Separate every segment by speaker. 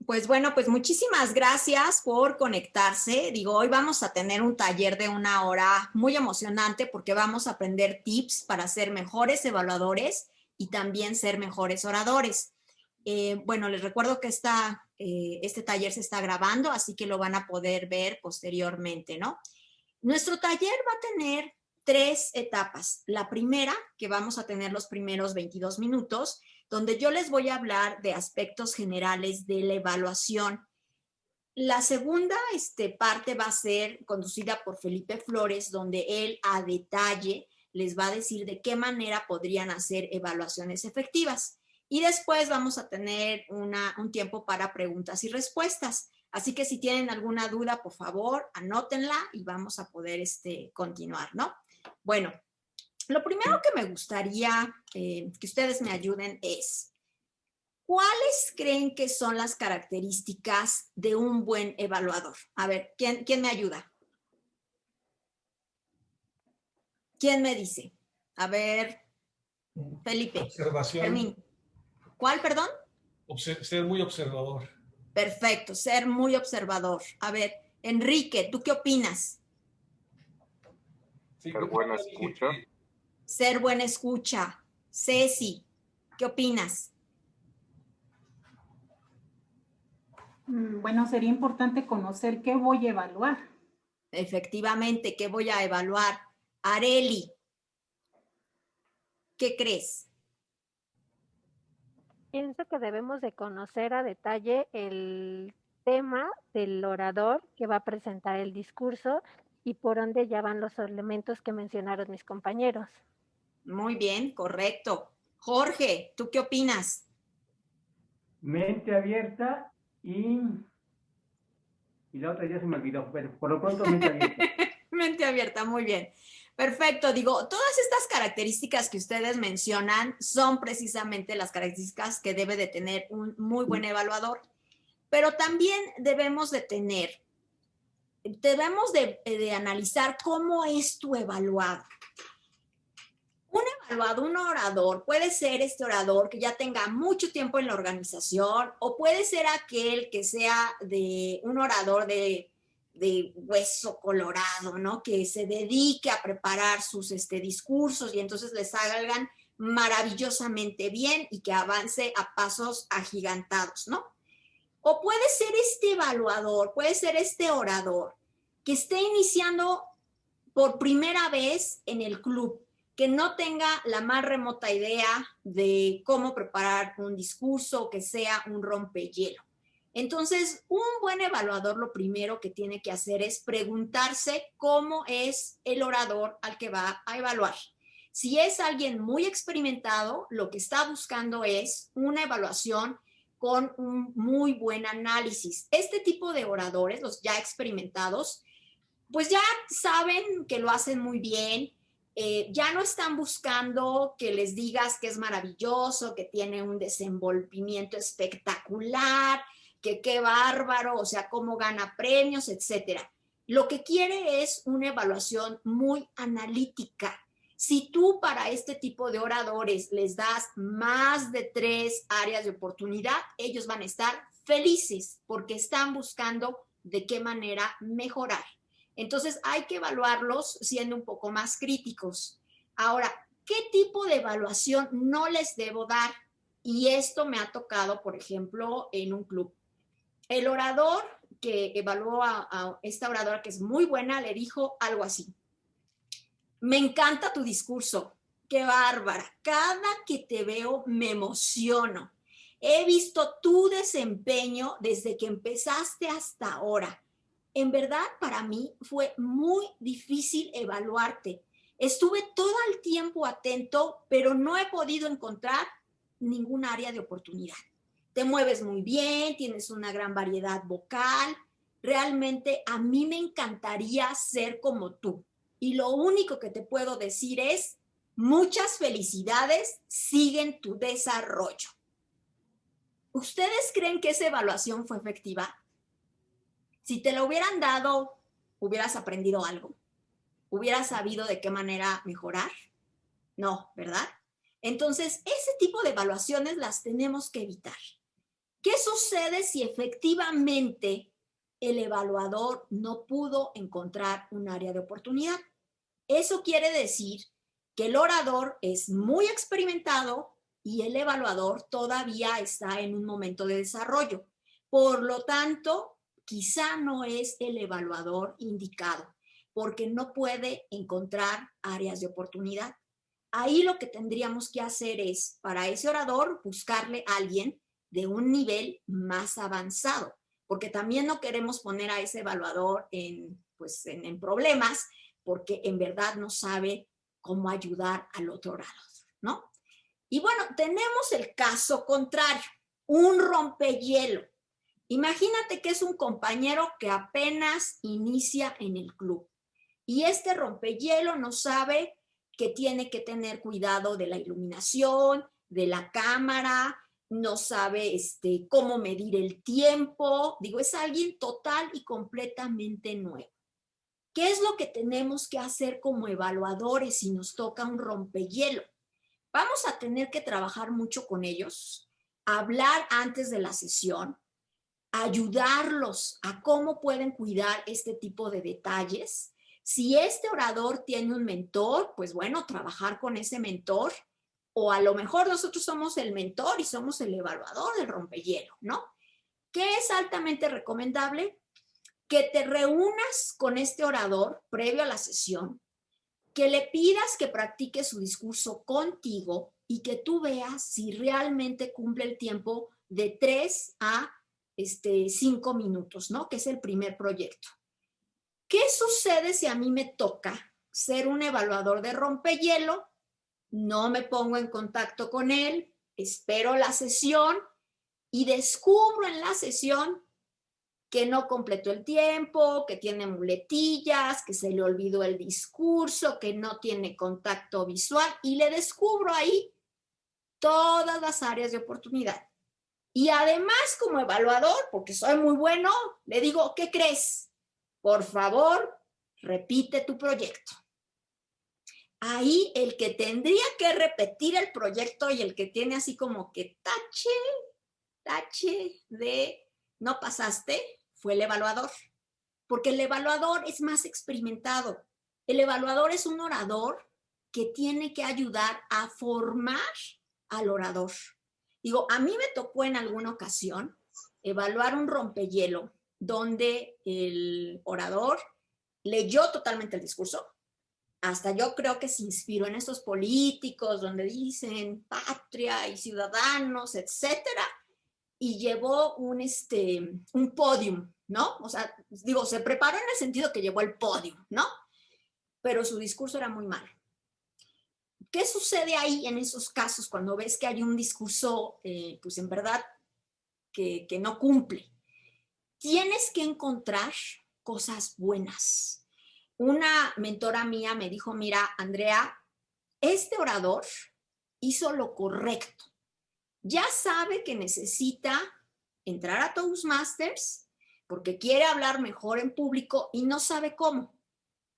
Speaker 1: Pues bueno, pues muchísimas gracias por conectarse. Digo, hoy vamos a tener un taller de 1 hora muy emocionante porque vamos a aprender tips para ser mejores evaluadores y también ser mejores oradores. Bueno, les recuerdo que este taller se está grabando, así que lo van a poder ver posteriormente, ¿no? Nuestro taller va a tener 3 etapas. La primera, que vamos a tener los primeros 22 minutos, donde yo les voy a hablar de aspectos generales de la evaluación. La segunda parte va a ser conducida por Felipe Flores, donde él a detalle les va a decir de qué manera podrían hacer evaluaciones efectivas. Y después vamos a tener un tiempo para preguntas y respuestas. Así que si tienen alguna duda, por favor, anótenla y vamos a poder continuar, ¿no? Bueno, lo primero que me gustaría que ustedes me ayuden es, ¿cuáles creen que son las características de un buen evaluador? A ver, ¿quién me ayuda? ¿Quién me dice? A ver, Felipe.
Speaker 2: Observación.
Speaker 1: Fermín. ¿Cuál, perdón?
Speaker 2: Ser muy observador.
Speaker 1: Perfecto, ser muy observador. A ver, Enrique, ¿tú qué opinas?
Speaker 2: Sí,
Speaker 3: Ser buena escucha.
Speaker 1: Ser buena escucha. Ceci, ¿qué opinas?
Speaker 4: Bueno, sería importante conocer qué voy a evaluar.
Speaker 1: Efectivamente, ¿qué voy a evaluar? Areli, ¿qué crees?
Speaker 5: Pienso que debemos de conocer a detalle el tema del orador que va a presentar el discurso y por dónde ya van los elementos que mencionaron mis compañeros.
Speaker 1: Muy bien, correcto. Jorge, ¿tú qué opinas?
Speaker 6: Mente abierta y la otra ya se me olvidó. Bueno, por lo pronto mente abierta.
Speaker 1: Mente abierta, muy bien. Perfecto, digo, todas estas características que ustedes mencionan son precisamente las características que debe de tener un muy buen evaluador, pero también debemos de analizar cómo es tu evaluado. Un orador puede ser este orador que ya tenga mucho tiempo en la organización o puede ser aquel que sea de un orador de hueso colorado, ¿no? Que se dedique a preparar sus discursos y entonces les salgan maravillosamente bien y que avance a pasos agigantados, ¿no? O puede ser este evaluador, puede ser este orador que esté iniciando por primera vez en el club, que no tenga la más remota idea de cómo preparar un discurso, que sea un rompehielo. Entonces, un buen evaluador lo primero que tiene que hacer es preguntarse cómo es el orador al que va a evaluar. Si es alguien muy experimentado, lo que está buscando es una evaluación con un muy buen análisis. Este tipo de oradores, los ya experimentados, pues ya saben que lo hacen muy bien, ya no están buscando que les digas que es maravilloso, que tiene un desenvolvimiento espectacular, que qué bárbaro, o sea, cómo gana premios, etcétera. Lo que quiere es una evaluación muy analítica. Si tú para este tipo de oradores les das más de 3 áreas de oportunidad, ellos van a estar felices porque están buscando de qué manera mejorar. Entonces hay que evaluarlos siendo un poco más críticos. Ahora, ¿qué tipo de evaluación no les debo dar? Y esto me ha tocado, por ejemplo, en un club. El orador que evaluó a esta oradora, que es muy buena, le dijo algo así: me encanta tu discurso, qué bárbara, cada que te veo me emociono. He visto tu desempeño desde que empezaste hasta ahora. En verdad, para mí fue muy difícil evaluarte. Estuve todo el tiempo atento, pero no he podido encontrar ningún área de oportunidad. Te mueves muy bien, tienes una gran variedad vocal. Realmente a mí me encantaría ser como tú. Y lo único que te puedo decir es, muchas felicidades, siguen tu desarrollo. ¿Ustedes creen que esa evaluación fue efectiva? Si te lo hubieran dado, ¿hubieras aprendido algo? ¿Hubieras sabido de qué manera mejorar? No, ¿verdad? Entonces, ese tipo de evaluaciones las tenemos que evitar. ¿Qué sucede si efectivamente el evaluador no pudo encontrar un área de oportunidad? Eso quiere decir que el orador es muy experimentado y el evaluador todavía está en un momento de desarrollo. Por lo tanto, quizá no es el evaluador indicado, porque no puede encontrar áreas de oportunidad. Ahí lo que tendríamos que hacer es, para ese orador, buscarle a alguien de un nivel más avanzado, porque también no queremos poner a ese evaluador en problemas, porque en verdad no sabe cómo ayudar al otro orador, ¿no? Y bueno, tenemos el caso contrario, un rompehielo. Imagínate que es un compañero que apenas inicia en el club y este rompehielo no sabe que tiene que tener cuidado de la iluminación, de la cámara, no sabe cómo medir el tiempo. Digo, es alguien total y completamente nuevo. ¿Qué es lo que tenemos que hacer como evaluadores si nos toca un rompehielo? Vamos a tener que trabajar mucho con ellos, hablar antes de la sesión, ayudarlos a cómo pueden cuidar este tipo de detalles. Si este orador tiene un mentor, pues bueno, trabajar con ese mentor, o a lo mejor nosotros somos el mentor y somos el evaluador del rompehielo, ¿no? ¿Qué es altamente recomendable? Que te reúnas con este orador previo a la sesión, que le pidas que practique su discurso contigo y que tú veas si realmente cumple el tiempo de 3 a 5 minutos, ¿no? Que es el primer proyecto. ¿Qué sucede si a mí me toca ser un evaluador de rompehielo? No me pongo en contacto con él, espero la sesión y descubro en la sesión que no completó el tiempo, que tiene muletillas, que se le olvidó el discurso, que no tiene contacto visual, y le descubro ahí todas las áreas de oportunidad. Y además, como evaluador, porque soy muy bueno, le digo, ¿qué crees? Por favor, repite tu proyecto. Ahí el que tendría que repetir el proyecto y el que tiene así como que tache de no pasaste, fue el evaluador, porque el evaluador es más experimentado. El evaluador es un orador que tiene que ayudar a formar al orador. Digo, a mí me tocó en alguna ocasión evaluar un rompehielo donde el orador leyó totalmente el discurso. Hasta yo creo que se inspiró en estos políticos donde dicen patria y ciudadanos, etcétera, y llevó un podium, ¿no? O sea, digo, se preparó en el sentido que llevó el podium, ¿no? Pero su discurso era muy malo. ¿Qué sucede ahí en esos casos cuando ves que hay un discurso, pues en verdad, que no cumple? Tienes que encontrar cosas buenas. Una mentora mía me dijo, mira, Andrea, este orador hizo lo correcto. Ya sabe que necesita entrar a Toastmasters porque quiere hablar mejor en público y no sabe cómo.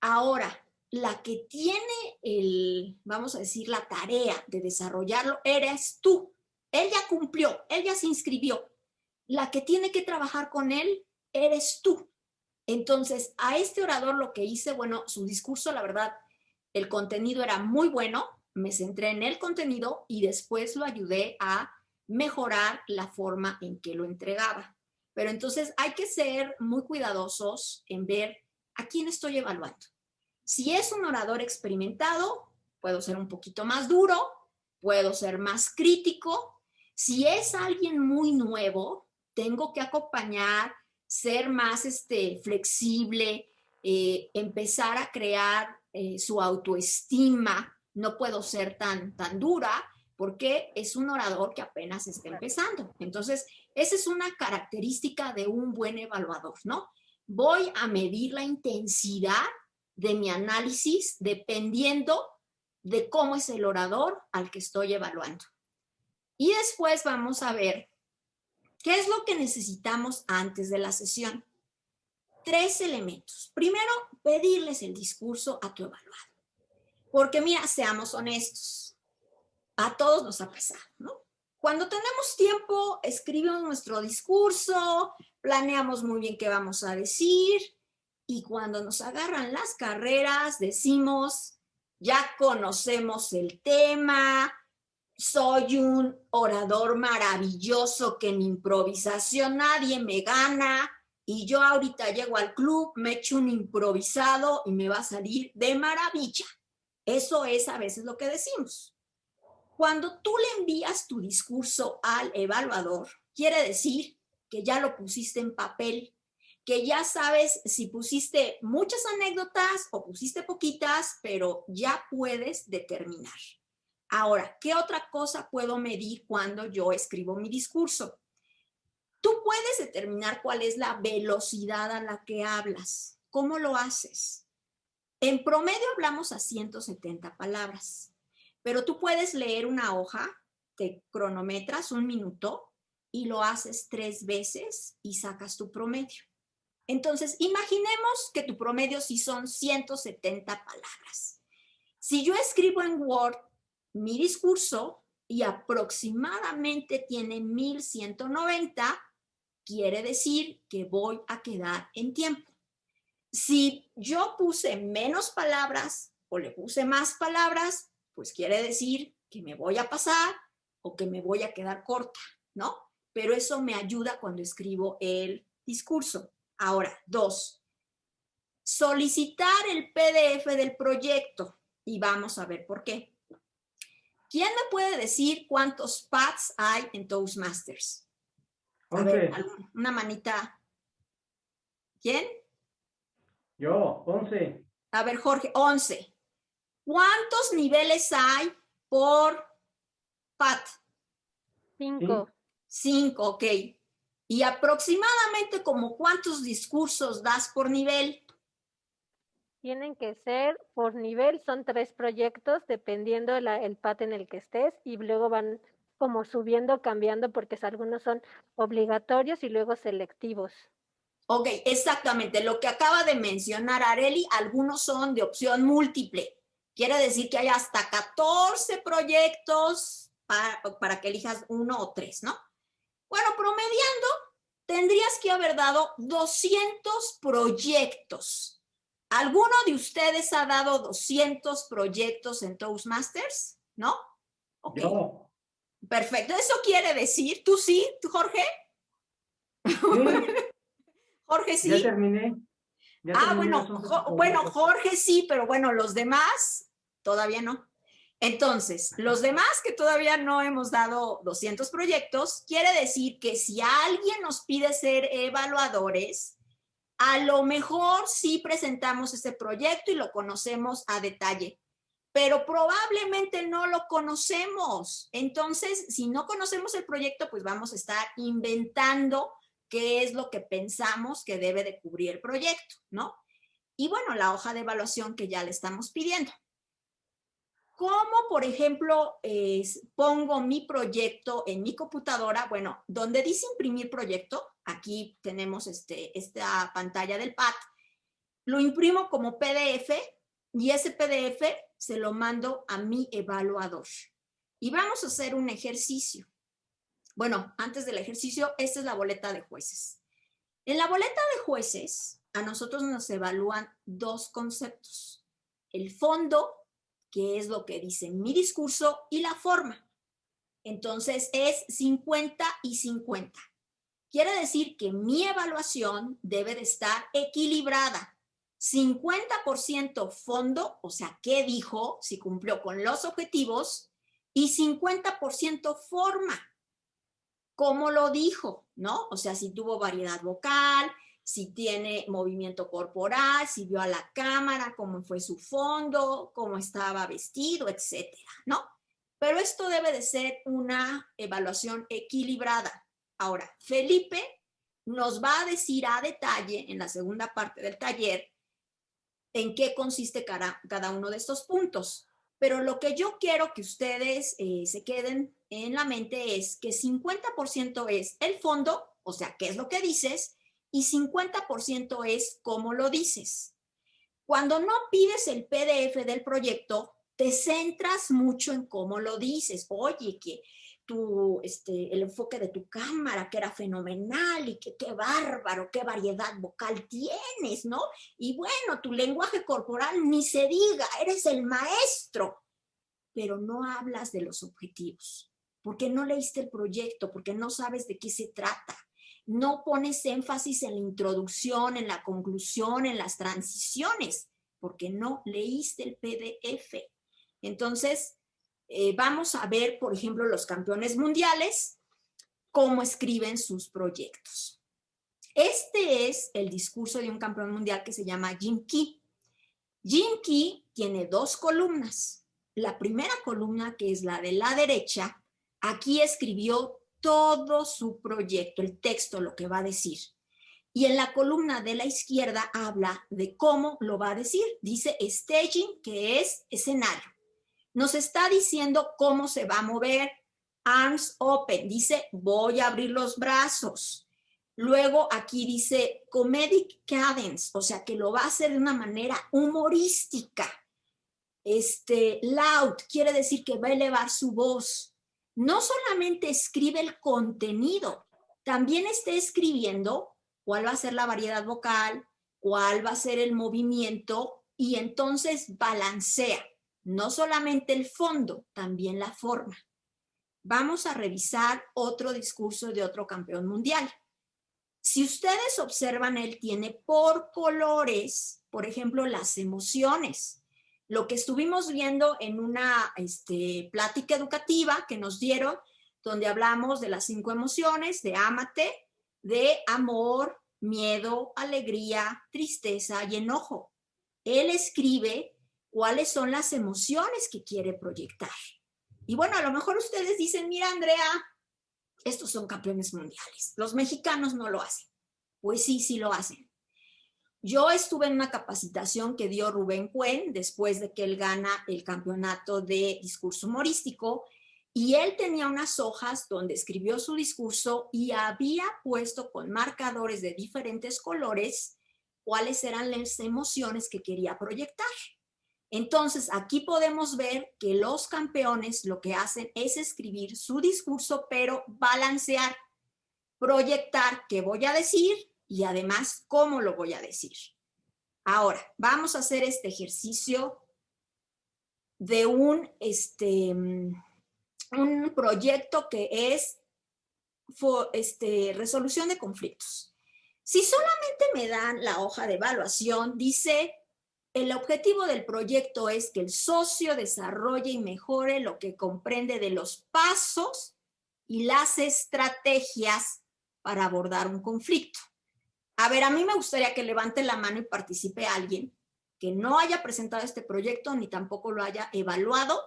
Speaker 1: Ahora, la que tiene vamos a decir, la tarea de desarrollarlo eres tú. Él ya cumplió, él ya se inscribió. La que tiene que trabajar con él eres tú. Entonces, a este orador lo que hice, bueno, su discurso, la verdad, el contenido era muy bueno, me centré en el contenido y después lo ayudé a mejorar la forma en que lo entregaba. Pero entonces hay que ser muy cuidadosos en ver a quién estoy evaluando. Si es un orador experimentado, puedo ser un poquito más duro, puedo ser más crítico. Si es alguien muy nuevo, tengo que acompañar, ser más flexible, empezar a crear su autoestima. No puedo ser tan dura porque es un orador que apenas está empezando. Entonces, esa es una característica de un buen evaluador, ¿no? Voy a medir la intensidad de mi análisis dependiendo de cómo es el orador al que estoy evaluando. Y después vamos a ver qué es lo que necesitamos antes de la sesión. 3 elementos. Primero, pedirles el discurso a tu evaluado. Porque mira, seamos honestos, a todos nos ha pasado, ¿no? Cuando tenemos tiempo, escribimos nuestro discurso, planeamos muy bien qué vamos a decir, y cuando nos agarran las carreras, decimos, ya conocemos el tema, soy un orador maravilloso que en improvisación nadie me gana, y yo ahorita llego al club, me echo un improvisado y me va a salir de maravilla. Eso es a veces lo que decimos. Cuando tú le envías tu discurso al evaluador, quiere decir que ya lo pusiste en papel, que ya sabes si pusiste muchas anécdotas o pusiste poquitas, pero ya puedes determinar. Ahora, ¿qué otra cosa puedo medir cuando yo escribo mi discurso? Tú puedes determinar cuál es la velocidad a la que hablas. ¿Cómo lo haces? En promedio hablamos a 170 palabras, pero tú puedes leer una hoja, te cronometras 1 minuto y lo haces 3 veces y sacas tu promedio. Entonces, imaginemos que tu promedio sí son 170 palabras. Si yo escribo en Word mi discurso y aproximadamente tiene 1190, quiere decir que voy a quedar en tiempo. Si yo puse menos palabras o le puse más palabras, pues quiere decir que me voy a pasar o que me voy a quedar corta, ¿no? Pero eso me ayuda cuando escribo el discurso. Ahora, 2, solicitar el PDF del proyecto y vamos a ver por qué. ¿Quién me puede decir cuántos pads hay en Toastmasters? A ver, una manita. ¿Quién?
Speaker 6: Yo, 11.
Speaker 1: A ver, Jorge, 11. ¿Cuántos niveles hay por pad?
Speaker 5: 5.
Speaker 1: 5, ok. ¿Y aproximadamente como cuántos discursos das por nivel?
Speaker 5: Tienen que ser por nivel, son 3 proyectos, dependiendo el PAT en el que estés, y luego van como subiendo, cambiando, porque algunos son obligatorios y luego selectivos.
Speaker 1: Ok, exactamente. Lo que acaba de mencionar Areli, algunos son de opción múltiple. Quiere decir que hay hasta 14 proyectos para que elijas 1 o 3, ¿no? Bueno, promediando, tendrías que haber dado 200 proyectos. ¿Alguno de ustedes ha dado 200 proyectos en Toastmasters? ¿No? Ok.
Speaker 6: Yo.
Speaker 1: Perfecto. Eso quiere decir, ¿tú sí? ¿Tú, Jorge?
Speaker 6: Sí.
Speaker 1: Jorge, sí.
Speaker 6: Ya terminé.
Speaker 1: Bueno, Jorge sí, pero bueno, los demás todavía no. Entonces, los demás que todavía no hemos dado 200 proyectos, quiere decir que si alguien nos pide ser evaluadores, a lo mejor sí presentamos ese proyecto y lo conocemos a detalle, pero probablemente no lo conocemos. Entonces, si no conocemos el proyecto, pues vamos a estar inventando qué es lo que pensamos que debe de cubrir el proyecto, ¿no? Y bueno, la hoja de evaluación que ya le estamos pidiendo. ¿Cómo, por ejemplo, pongo mi proyecto en mi computadora? Bueno, donde dice imprimir proyecto, aquí tenemos esta pantalla del pad, lo imprimo como PDF y ese PDF se lo mando a mi evaluador. Y vamos a hacer un ejercicio. Bueno, antes del ejercicio, esta es la boleta de jueces. En la boleta de jueces, a nosotros nos evalúan 2 conceptos. El fondo, que es lo que dice mi discurso, y la forma. Entonces, es 50 y 50. Quiere decir que mi evaluación debe de estar equilibrada. 50% fondo, o sea, qué dijo, si cumplió con los objetivos, y 50% forma. ¿Cómo lo dijo? ¿No? O sea, si tuvo variedad vocal, si tiene movimiento corporal, si vio a la cámara, cómo fue su fondo, cómo estaba vestido, etcétera, ¿no? Pero esto debe de ser una evaluación equilibrada. Ahora, Felipe nos va a decir a detalle en la segunda parte del taller en qué consiste cada uno de estos puntos. Pero lo que yo quiero que ustedes se queden en la mente es que 50% es el fondo, o sea, qué es lo que dices, y 50% es cómo lo dices. Cuando no pides el PDF del proyecto, te centras mucho en cómo lo dices. Oye, que el enfoque de tu cámara, que era fenomenal, y que qué bárbaro, qué variedad vocal tienes, ¿no? Y bueno, tu lenguaje corporal ni se diga, eres el maestro, pero no hablas de los objetivos, porque no leíste el proyecto, porque no sabes de qué se trata. No pones énfasis en la introducción, en la conclusión, en las transiciones, porque no leíste el PDF. Entonces, vamos a ver, por ejemplo, los campeones mundiales, cómo escriben sus proyectos. Este es el discurso de un campeón mundial que se llama Jim Key. Jim Key tiene 2 columnas. La primera columna, que es la de la derecha, aquí escribió todo su proyecto, el texto, lo que va a decir. Y en la columna de la izquierda habla de cómo lo va a decir. Dice staging, que es escenario. Nos está diciendo cómo se va a mover. Arms open, dice voy a abrir los brazos. Luego aquí dice comedic cadence, o sea que lo va a hacer de una manera humorística. Loud quiere decir que va a elevar su voz. No solamente escribe el contenido, también está escribiendo cuál va a ser la variedad vocal, cuál va a ser el movimiento, y entonces balancea. No solamente el fondo, también la forma. Vamos a revisar otro discurso de otro campeón mundial. Si ustedes observan, él tiene por colores, por ejemplo, las emociones. Lo que estuvimos viendo en una plática educativa que nos dieron, donde hablamos de las 5 emociones, de ámate, de amor, miedo, alegría, tristeza y enojo. Él escribe cuáles son las emociones que quiere proyectar. Y bueno, a lo mejor ustedes dicen, mira, Andrea, estos son campeones mundiales. Los mexicanos no lo hacen. Pues sí, sí lo hacen. Yo estuve en una capacitación que dio Rubén Cuen después de que él gana el campeonato de discurso humorístico, y él tenía unas hojas donde escribió su discurso y había puesto con marcadores de diferentes colores cuáles eran las emociones que quería proyectar. Entonces, aquí podemos ver que los campeones lo que hacen es escribir su discurso, pero balancear, proyectar qué voy a decir y además cómo lo voy a decir. Ahora, vamos a hacer este ejercicio de un proyecto que es resolución de conflictos. Si solamente me dan la hoja de evaluación, dice: el objetivo del proyecto es que el socio desarrolle y mejore lo que comprende de los pasos y las estrategias para abordar un conflicto. A ver, a mí me gustaría que levante la mano y participe alguien que no haya presentado este proyecto ni tampoco lo haya evaluado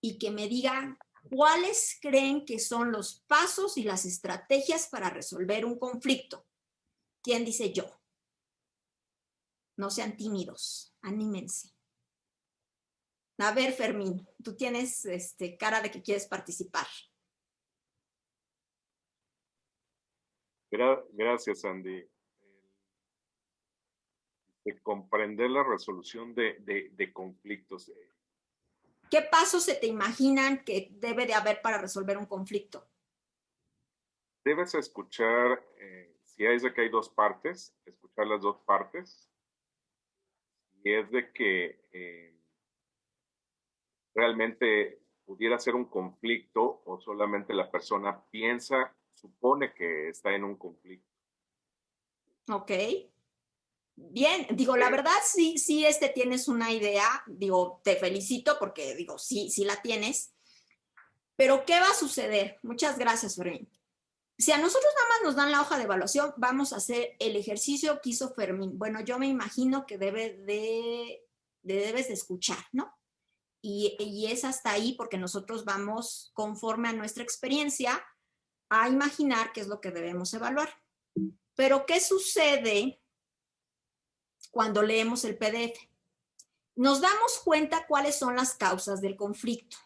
Speaker 1: y que me diga cuáles creen que son los pasos y las estrategias para resolver un conflicto. ¿Quién dice yo? No sean tímidos, anímense. A ver, Fermín, tú tienes cara de que quieres participar.
Speaker 3: Gracias, Andy. De comprender la resolución de conflictos.
Speaker 1: ¿Qué pasos se te imaginan que debe de haber para resolver un conflicto?
Speaker 3: Debes escuchar, si es de que hay 2 partes, escuchar las 2 partes. Y es de que realmente pudiera ser un conflicto o solamente la persona supone que está en un conflicto.
Speaker 1: Ok. Bien, digo, la verdad sí tienes una idea, digo, te felicito porque digo, sí la tienes, pero ¿qué va a suceder? Muchas gracias, Fermín. Si a nosotros nada más nos dan la hoja de evaluación, vamos a hacer el ejercicio que hizo Fermín. Bueno, yo me imagino que debes de escuchar, ¿no? Y es hasta ahí porque nosotros vamos, conforme a nuestra experiencia, a imaginar qué es lo que debemos evaluar. Pero, ¿qué sucede cuando leemos el PDF? Nos damos cuenta cuáles son las causas del conflicto,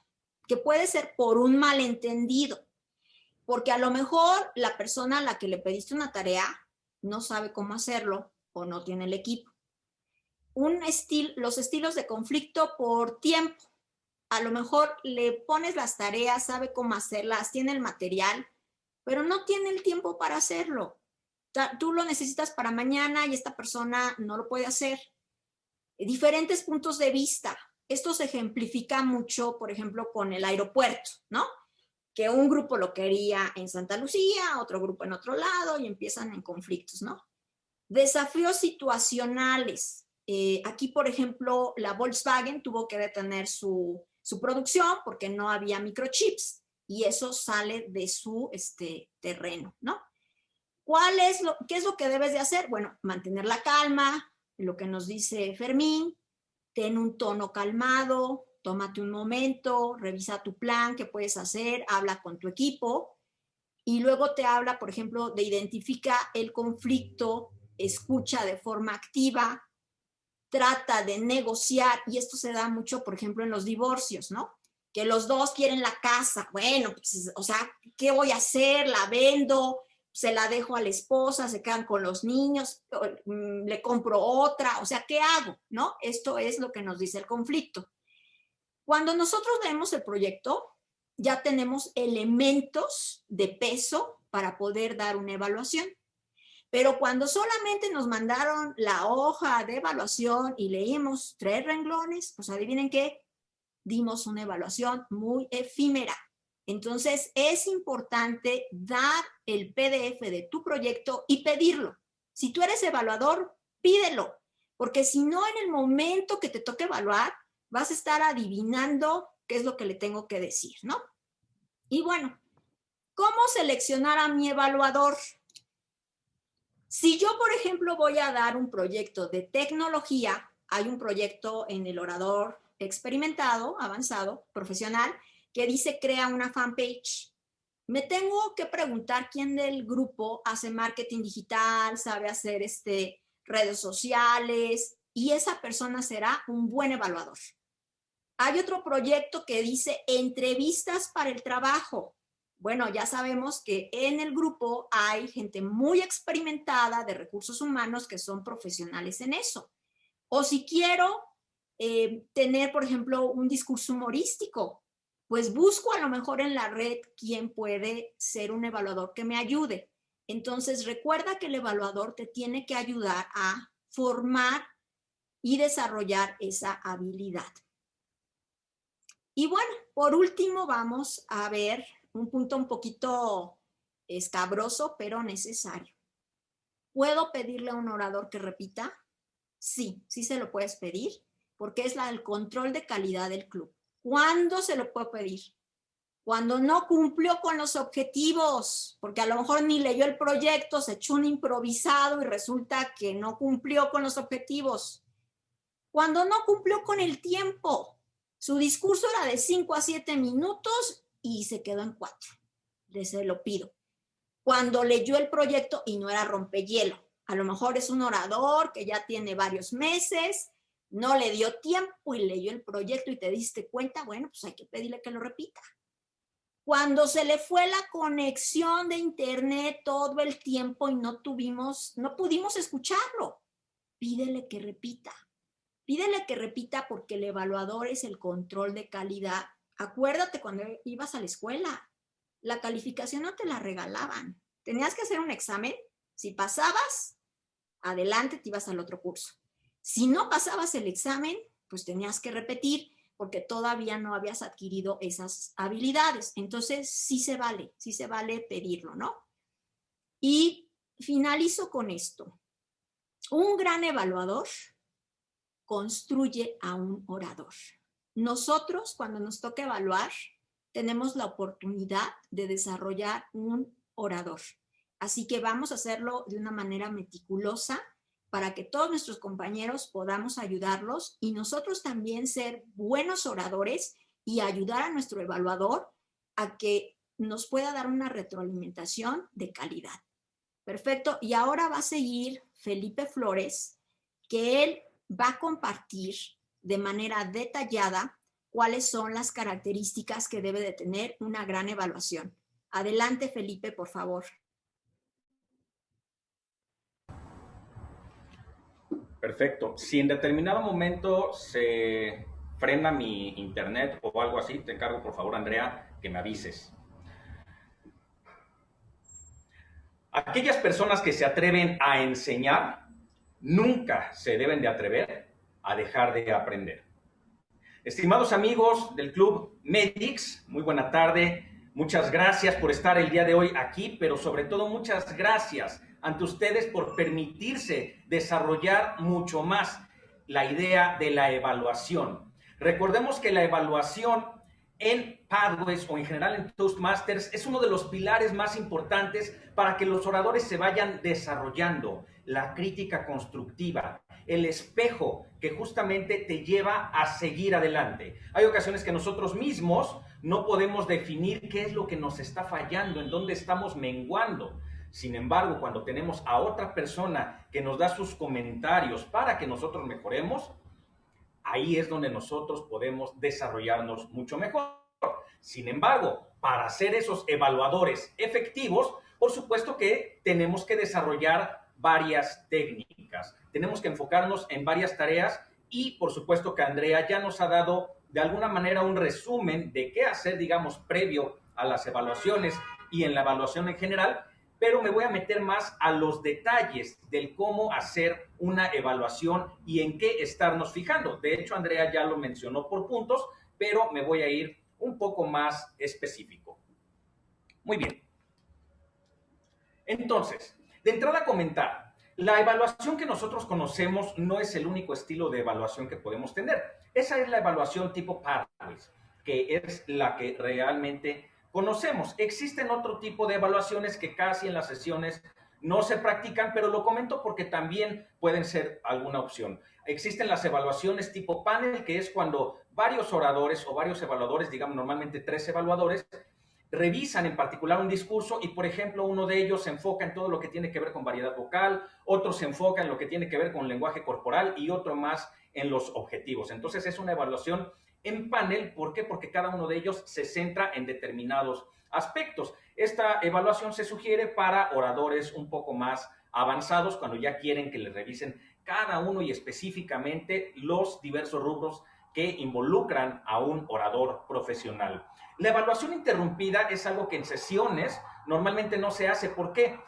Speaker 1: que puede ser por un malentendido, porque a lo mejor la persona a la que le pediste una tarea no sabe cómo hacerlo o no tiene el equipo. Los estilos de conflicto por tiempo. a lo mejor le pones las tareas, sabe cómo hacerlas, tiene el material, pero no tiene el tiempo para hacerlo. Tú lo necesitas para mañana y esta persona no lo puede hacer. Diferentes puntos de vista. Esto se ejemplifica mucho, por ejemplo, con el aeropuerto, ¿no? Que un grupo lo quería en Santa Lucía, otro grupo en otro lado y empiezan en conflictos, ¿no? Desafíos situacionales. Aquí, por ejemplo, la Volkswagen tuvo que detener su producción porque no había microchips y eso sale de su terreno, ¿no? ¿Qué es lo que debes de hacer? Bueno, mantener la calma, lo que nos dice Fermín, ten un tono calmado, tómate un momento, revisa tu plan, qué puedes hacer, habla con tu equipo y luego te habla, por ejemplo, de identifica el conflicto, escucha de forma activa, trata de negociar y esto se da mucho, por ejemplo, en los divorcios, ¿no? Que los dos quieren la casa. Bueno, pues, o sea, ¿qué voy a hacer? ¿La vendo? ¿Se la dejo a la esposa? ¿Se quedan con los niños? ¿Le compro otra? O sea, ¿qué hago? ¿No? Esto es lo que nos dice el conflicto. Cuando nosotros vemos el proyecto, ya tenemos elementos de peso para poder dar una evaluación. Pero cuando solamente nos mandaron la hoja de evaluación y leímos 3 renglones, pues adivinen qué, dimos una evaluación muy efímera. Entonces es importante dar el PDF de tu proyecto y pedirlo. Si tú eres evaluador, pídelo, porque si no en el momento que te toque evaluar, vas a estar adivinando qué es lo que le tengo que decir, ¿no? Y bueno, ¿cómo seleccionar a mi evaluador? Si yo, por ejemplo, voy a dar un proyecto de tecnología, hay un proyecto en el Orador experimentado, avanzado, profesional, que dice crea una fanpage. Me tengo que preguntar quién del grupo hace marketing digital, sabe hacer redes sociales, y esa persona será un buen evaluador. Hay otro proyecto que dice entrevistas para el trabajo. Bueno, ya sabemos que en el grupo hay gente muy experimentada de recursos humanos que son profesionales en eso. O si quiero tener, por ejemplo, un discurso humorístico, pues busco a lo mejor en la red quién puede ser un evaluador que me ayude. Entonces, recuerda que el evaluador te tiene que ayudar a formar y desarrollar esa habilidad. Y bueno, por último vamos a ver un punto un poquito escabroso, pero necesario. ¿Puedo pedirle a un orador que repita? Sí, sí se lo puedes pedir, porque es el control de calidad del club. ¿Cuándo se lo puedo pedir? Cuando no cumplió con los objetivos, porque a lo mejor ni leyó el proyecto, se echó un improvisado y resulta que no cumplió con los objetivos. Cuando no cumplió con el tiempo, su discurso era de 5 a 7 minutos y se quedó en 4. Se lo pido. Cuando leyó el proyecto y no era rompehielo. A lo mejor es un orador que ya tiene varios meses, no le dio tiempo y leyó el proyecto y te diste cuenta, bueno, pues hay que pedirle que lo repita. Cuando se le fue la conexión de internet todo el tiempo y no pudimos escucharlo, pídele que repita. Pídele que repita porque el evaluador es el control de calidad. Acuérdate cuando ibas a la escuela, la calificación no te la regalaban. Tenías que hacer un examen. Si pasabas, adelante te ibas al otro curso. Si no pasabas el examen, pues tenías que repetir porque todavía no habías adquirido esas habilidades. Entonces, sí se vale pedirlo, ¿no? Y finalizo con esto. Un gran evaluador construye a un orador. Nosotros, cuando nos toca evaluar, tenemos la oportunidad de desarrollar un orador. Así que vamos a hacerlo de una manera meticulosa para que todos nuestros compañeros podamos ayudarlos y nosotros también ser buenos oradores y ayudar a nuestro evaluador a que nos pueda dar una retroalimentación de calidad. Perfecto. Y ahora va a seguir Felipe Flores, que él va a compartir de manera detallada cuáles son las características que debe de tener una gran evaluación. Adelante, Felipe, por favor.
Speaker 7: Perfecto. Si en determinado momento se frena mi internet o algo así, te encargo por favor, Andrea, que me avises. Aquellas personas que se atreven a enseñar nunca se deben de atrever a dejar de aprender. Estimados amigos del Club Medix, muy buena tarde. Muchas gracias por estar el día de hoy aquí, pero sobre todo muchas gracias ante ustedes por permitirse desarrollar mucho más la idea de la evaluación. Recordemos que la evaluación en Pathways o en general en Toastmasters es uno de los pilares más importantes para que los oradores se vayan desarrollando. La crítica constructiva, el espejo que justamente te lleva a seguir adelante. Hay ocasiones que nosotros mismos no podemos definir qué es lo que nos está fallando, en dónde estamos menguando. Sin embargo, cuando tenemos a otra persona que nos da sus comentarios para que nosotros mejoremos, ahí es donde nosotros podemos desarrollarnos mucho mejor. Sin embargo, para ser esos evaluadores efectivos, por supuesto que tenemos que desarrollar varias técnicas. Tenemos que enfocarnos en varias tareas y por supuesto que Andrea ya nos ha dado de alguna manera un resumen de qué hacer, digamos, previo a las evaluaciones y en la evaluación en general, pero me voy a meter más a los detalles del cómo hacer una evaluación y en qué estarnos fijando. De hecho, Andrea ya lo mencionó por puntos, pero me voy a ir un poco más específico. Muy bien. Entonces, de entrada comentar, la evaluación que nosotros conocemos no es el único estilo de evaluación que podemos tener. Esa es la evaluación tipo Pathways, que es la que realmente conocemos. Existen otro tipo de evaluaciones que casi en las sesiones no se practican, pero lo comento porque también pueden ser alguna opción. Existen las evaluaciones tipo panel, que es cuando varios oradores o varios evaluadores, digamos normalmente 3 evaluadores, revisan en particular un discurso y, por ejemplo, uno de ellos se enfoca en todo lo que tiene que ver con variedad vocal, otro se enfoca en lo que tiene que ver con lenguaje corporal y otro más en los objetivos. Entonces, es una evaluación en panel. ¿Por qué? Porque cada uno de ellos se centra en determinados aspectos. Esta evaluación se sugiere para oradores un poco más avanzados, cuando ya quieren que les revisen cada uno y específicamente los diversos rubros que involucran a un orador profesional. La evaluación interrumpida es algo que en sesiones normalmente no se hace. ¿Por qué?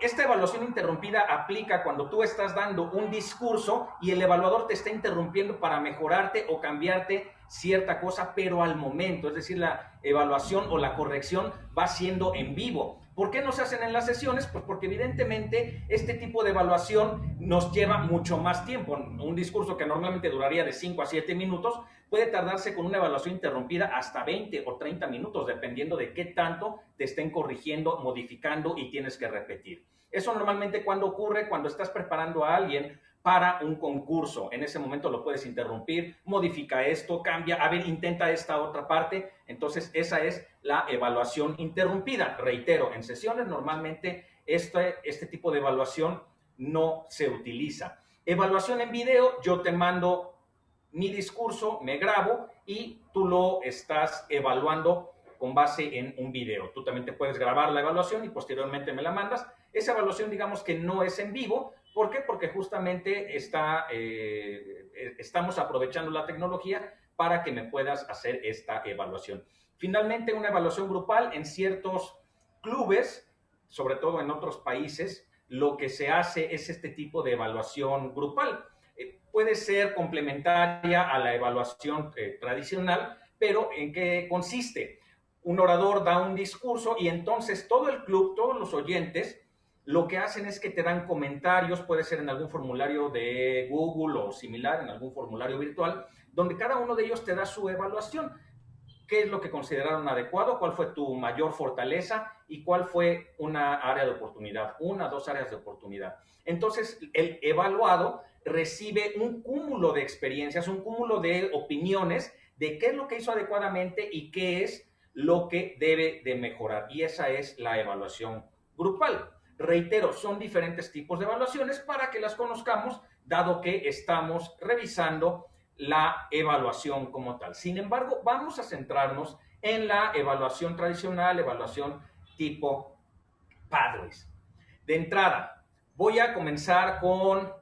Speaker 7: Esta evaluación interrumpida aplica cuando tú estás dando un discurso y el evaluador te está interrumpiendo para mejorarte o cambiarte cierta cosa, pero al momento. Es decir, la evaluación o la corrección va siendo en vivo. ¿Por qué no se hacen en las sesiones? Pues porque evidentemente este tipo de evaluación nos lleva mucho más tiempo. Un discurso que normalmente duraría de 5 a 7 minutos puede tardarse con una evaluación interrumpida hasta 20 o 30 minutos, dependiendo de qué tanto te estén corrigiendo, modificando y tienes que repetir. Eso normalmente cuando ocurre, cuando estás preparando a alguien para un concurso. En ese momento lo puedes interrumpir, modifica esto, cambia, a ver, intenta esta otra parte. Entonces, esa es la evaluación interrumpida. Reitero, en sesiones normalmente este tipo de evaluación no se utiliza. Evaluación en video, yo te mando mi discurso, me grabo y tú lo estás evaluando con base en un video. Tú también te puedes grabar la evaluación y posteriormente me la mandas. Esa evaluación, digamos que no es en vivo. ¿Por qué? Porque justamente estamos aprovechando la tecnología para que me puedas hacer esta evaluación. Finalmente, una evaluación grupal en ciertos clubes, sobre todo en otros países, lo que se hace es este tipo de evaluación grupal. Puede ser complementaria a la evaluación tradicional, pero ¿en qué consiste? Un orador da un discurso y entonces todo el club, todos los oyentes, lo que hacen es que te dan comentarios, puede ser en algún formulario de Google o similar, en algún formulario virtual, donde cada uno de ellos te da su evaluación. ¿Qué es lo que consideraron adecuado? ¿Cuál fue tu mayor fortaleza? ¿Y cuál fue una área de oportunidad? 1 o 2 áreas de oportunidad. Entonces, el evaluado recibe un cúmulo de experiencias, un cúmulo de opiniones de qué es lo que hizo adecuadamente y qué es lo que debe de mejorar. Y esa es la evaluación grupal. Reitero, son diferentes tipos de evaluaciones para que las conozcamos, dado que estamos revisando la evaluación como tal. Sin embargo, vamos a centrarnos en la evaluación tradicional, evaluación tipo Pathways. De entrada, voy a comenzar con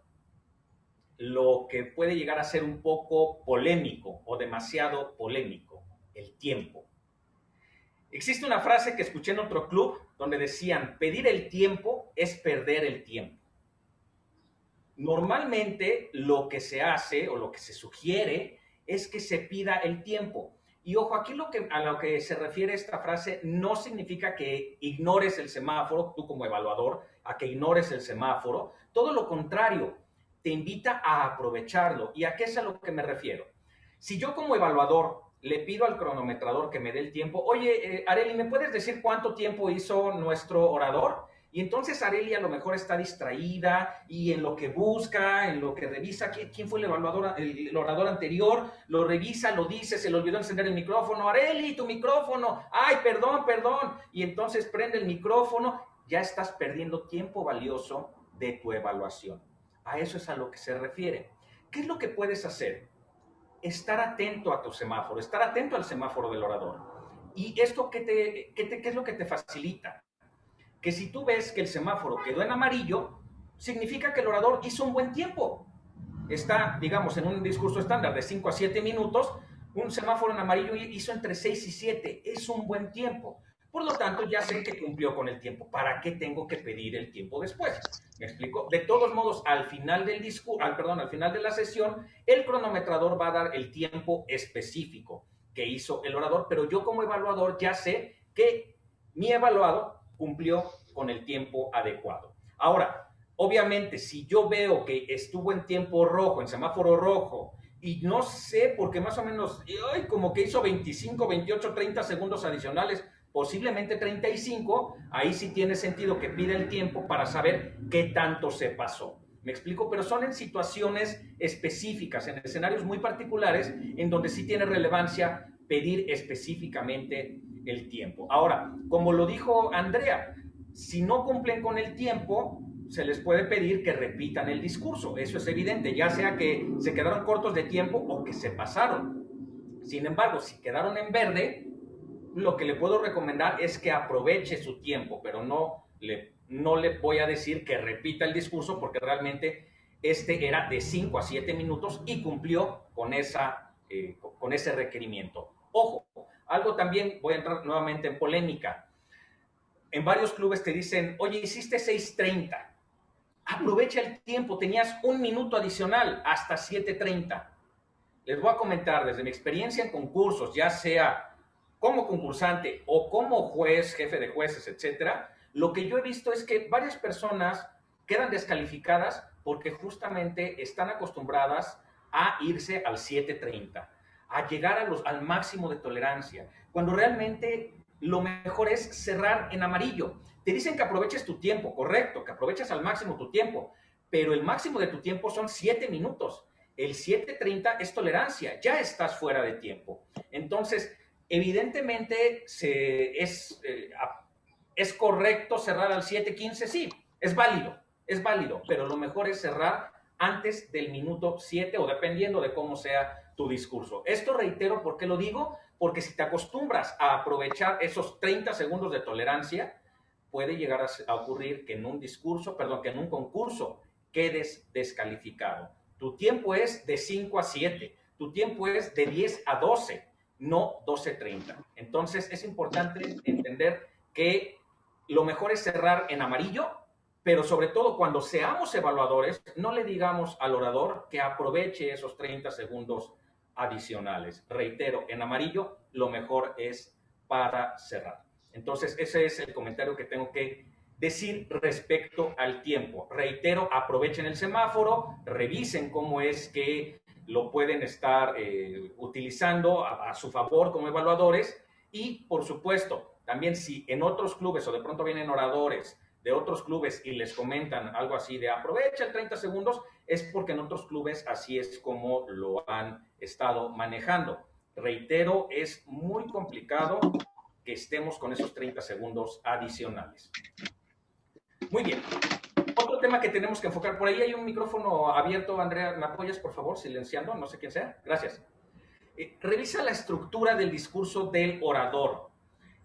Speaker 7: lo que puede llegar a ser un poco polémico o demasiado polémico, el tiempo. Existe una frase que escuché en otro club donde decían, pedir el tiempo es perder el tiempo. Normalmente lo que se hace o lo que se sugiere es que se pida el tiempo. Y ojo, aquí a lo que se refiere esta frase no significa que ignores el semáforo, tú como evaluador, a que ignores el semáforo. Todo lo contrario, te invita a aprovecharlo. ¿Y a qué es a lo que me refiero? Si yo como evaluador le pido al cronometrador que me dé el tiempo, oye, Areli, ¿me puedes decir cuánto tiempo hizo nuestro orador? Y entonces Areli a lo mejor está distraída y en lo que busca, en lo que revisa, ¿quién fue el evaluador, el orador anterior? Lo revisa, lo dice, se le olvidó encender el micrófono. Areli, tu micrófono. Ay, perdón. Y entonces prende el micrófono. Ya estás perdiendo tiempo valioso de tu evaluación. A eso es a lo que se refiere. ¿Qué es lo que puedes hacer? Estar atento a tu semáforo, estar atento al semáforo del orador. ¿Y esto qué es lo que te facilita? Que si tú ves que el semáforo quedó en amarillo, significa que el orador hizo un buen tiempo. Está, digamos, en un discurso estándar de 5 a 7 minutos, un semáforo en amarillo hizo entre 6 y 7. Es un buen tiempo. Por lo tanto, ya sé que cumplió con el tiempo. ¿Para qué tengo que pedir el tiempo después? ¿Me explico? De todos modos, al final del al final de la sesión, el cronometrador va a dar el tiempo específico que hizo el orador, pero yo como evaluador ya sé que mi evaluado cumplió con el tiempo adecuado. Ahora, obviamente, si yo veo que estuvo en tiempo rojo, en semáforo rojo, y no sé, porque más o menos, como que hizo 25, 28, 30 segundos adicionales, posiblemente 35, ahí sí tiene sentido que pida el tiempo para saber qué tanto se pasó. ¿Me explico? Pero son en situaciones específicas, en escenarios muy particulares, en donde sí tiene relevancia pedir específicamente el tiempo. Ahora, como lo dijo Andrea, si no cumplen con el tiempo, se les puede pedir que repitan el discurso. Eso es evidente, ya sea que se quedaron cortos de tiempo o que se pasaron. Sin embargo, si quedaron en verde, lo que le puedo recomendar es que aproveche su tiempo, pero no le voy a decir que repita el discurso porque realmente este era de 5 a 7 minutos y cumplió con ese requerimiento. Ojo, algo también, voy a entrar nuevamente en polémica. En varios clubes te dicen, oye, hiciste 6:30. Aprovecha el tiempo, tenías un minuto adicional hasta 7:30. Les voy a comentar desde mi experiencia en concursos, ya sea como concursante o como juez, jefe de jueces, etcétera, lo que yo he visto es que varias personas quedan descalificadas porque justamente están acostumbradas a irse al 7:30, a llegar al máximo de tolerancia, cuando realmente lo mejor es cerrar en amarillo. Te dicen que aproveches tu tiempo, correcto, que aproveches al máximo tu tiempo, pero el máximo de tu tiempo son 7 minutos. El 7:30 es tolerancia, ya estás fuera de tiempo. Entonces, evidentemente es correcto cerrar al 7:15, sí, es válido, pero lo mejor es cerrar antes del minuto 7 o dependiendo de cómo sea tu discurso. Esto reitero, ¿por qué lo digo? Porque si te acostumbras a aprovechar esos 30 segundos de tolerancia, puede llegar a ocurrir que en un concurso quedes descalificado. Tu tiempo es de 5 a 7, tu tiempo es de 10 a 12, no 12:30. Entonces es importante entender que lo mejor es cerrar en amarillo, pero sobre todo cuando seamos evaluadores, no le digamos al orador que aproveche esos 30 segundos adicionales. Reitero, en amarillo lo mejor es para cerrar. Entonces ese es el comentario que tengo que decir respecto al tiempo. Reitero, aprovechen el semáforo, revisen cómo es que lo pueden estar utilizando a su favor como evaluadores y, por supuesto, también si en otros clubes o de pronto vienen oradores de otros clubes y les comentan algo así de aprovecha 30 segundos, es porque en otros clubes así es como lo han estado manejando. Reitero, es muy complicado que estemos con esos 30 segundos adicionales. Muy bien. Otro tema que tenemos que enfocar, por ahí hay un micrófono abierto, Andrea, ¿me apoyas por favor silenciando? No sé quién sea, gracias. Revisa la estructura del discurso del orador.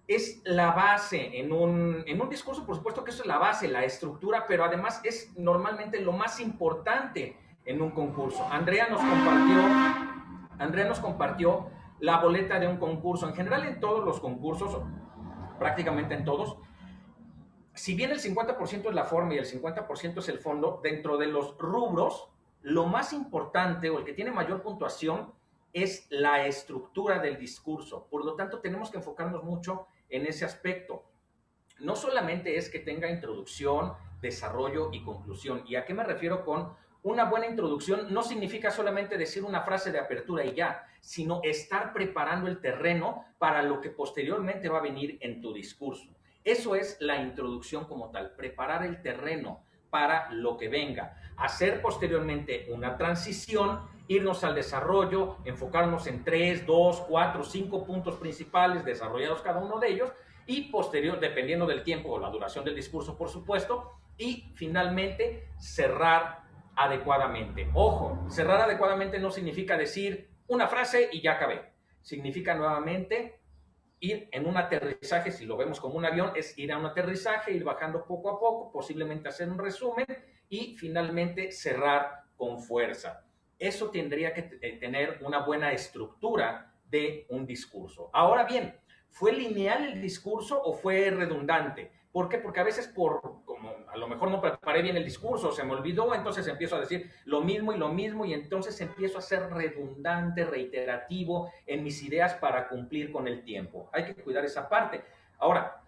Speaker 7: Es la base en un discurso, por supuesto que eso es la base, la estructura, pero además es normalmente lo más importante en un concurso. Andrea nos compartió la boleta de un concurso. En general, en todos los concursos, prácticamente en todos, si bien el 50% es la forma y el 50% es el fondo, dentro de los rubros, lo más importante o el que tiene mayor puntuación es la estructura del discurso. Por lo tanto, tenemos que enfocarnos mucho en ese aspecto. No solamente es que tenga introducción, desarrollo y conclusión. ¿Y a qué me refiero con una buena introducción? No significa solamente decir una frase de apertura y ya, sino estar preparando el terreno para lo que posteriormente va a venir en tu discurso. Eso es la introducción como tal, preparar el terreno para lo que venga. Hacer posteriormente una transición, irnos al desarrollo, enfocarnos en 3, 2, 4, 5 puntos principales, desarrollados cada uno de ellos, y posterior, dependiendo del tiempo o la duración del discurso, por supuesto, y finalmente cerrar adecuadamente. Ojo, cerrar adecuadamente no significa decir una frase y ya acabé. Significa nuevamente ir en un aterrizaje, si lo vemos como un avión, es ir a un aterrizaje, ir bajando poco a poco, posiblemente hacer un resumen y finalmente cerrar con fuerza. Eso tendría que tener una buena estructura de un discurso. Ahora bien, ¿fue lineal el discurso o fue redundante? ¿Por qué? Porque a veces como a lo mejor no preparé bien el discurso, se me olvidó, entonces empiezo a decir lo mismo y entonces empiezo a ser redundante, reiterativo en mis ideas para cumplir con el tiempo. Hay que cuidar esa parte. Ahora,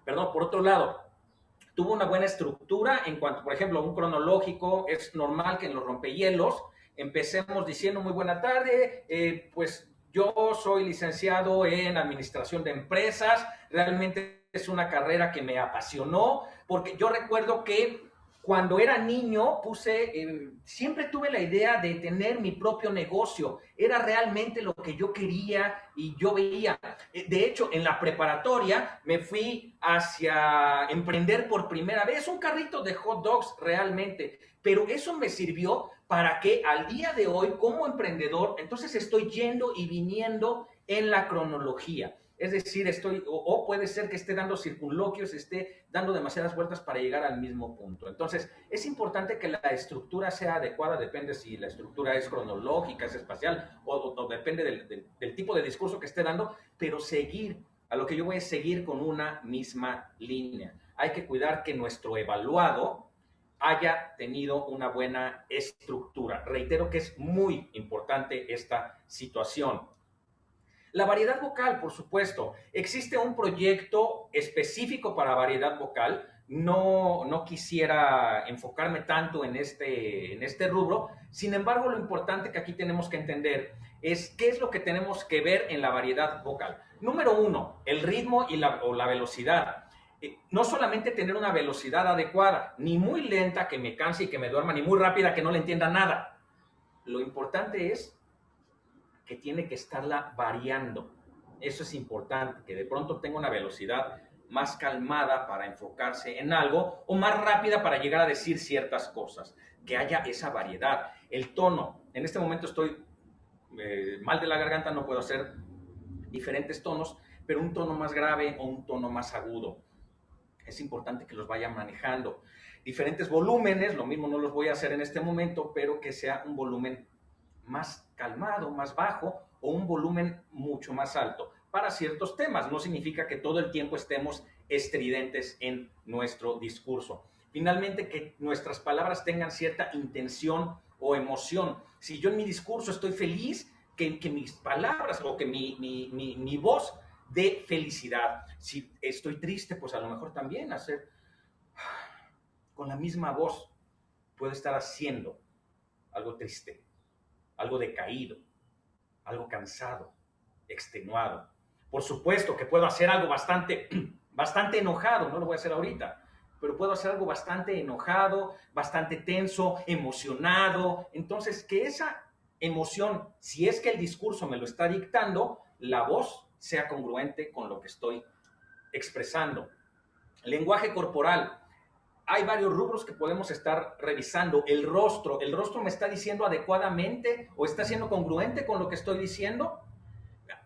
Speaker 7: por otro lado, tuvo una buena estructura en cuanto, por ejemplo, a un cronológico. Es normal que en los rompehielos empecemos diciendo muy buena tarde, pues yo soy licenciado en administración de empresas, realmente es una carrera que me apasionó, porque yo recuerdo que cuando era niño siempre tuve la idea de tener mi propio negocio, era realmente lo que yo quería y yo veía. De hecho, en la preparatoria me fui hacia emprender por primera vez, un carrito de hot dogs realmente, pero eso me sirvió para que al día de hoy como emprendedor, entonces estoy yendo y viniendo en la cronología. Es decir, o puede ser que esté dando circunloquios, esté dando demasiadas vueltas para llegar al mismo punto. Entonces, es importante que la estructura sea adecuada, depende si la estructura es cronológica, es espacial, o depende del tipo de discurso que esté dando, pero a lo que yo voy a seguir con una misma línea. Hay que cuidar que nuestro evaluado haya tenido una buena estructura. Reitero que es muy importante esta situación. La variedad vocal, por supuesto. Existe un proyecto específico para variedad vocal. No quisiera enfocarme tanto en este rubro. Sin embargo, lo importante que aquí tenemos que entender es qué es lo que tenemos que ver en la variedad vocal. Número 1, el ritmo o la velocidad. No solamente tener una velocidad adecuada, ni muy lenta que me canse y que me duerma, ni muy rápida que no le entienda nada. Lo importante es que tiene que estarla variando. Eso es importante, que de pronto tenga una velocidad más calmada para enfocarse en algo o más rápida para llegar a decir ciertas cosas, que haya esa variedad. El tono, en este momento estoy mal de la garganta, no puedo hacer diferentes tonos, pero un tono más grave o un tono más agudo. Es importante que los vayan manejando. Diferentes volúmenes, lo mismo no los voy a hacer en este momento, pero que sea un volumen más calmado, más bajo, o un volumen mucho más alto para ciertos temas. No significa que todo el tiempo estemos estridentes en nuestro discurso. Finalmente, que nuestras palabras tengan cierta intención o emoción. Si yo en mi discurso estoy feliz, que mis palabras o que mi voz dé felicidad. Si estoy triste, pues a lo mejor también hacer con la misma voz puedo estar haciendo algo triste, algo decaído, algo cansado, extenuado. Por supuesto que puedo hacer algo bastante enojado, no lo voy a hacer ahorita, pero puedo hacer algo bastante enojado, bastante tenso, emocionado. Entonces, que esa emoción, si es que el discurso me lo está dictando, la voz sea congruente con lo que estoy expresando. Lenguaje corporal. Hay varios rubros que podemos estar revisando. El rostro me está diciendo adecuadamente o está siendo congruente con lo que estoy diciendo.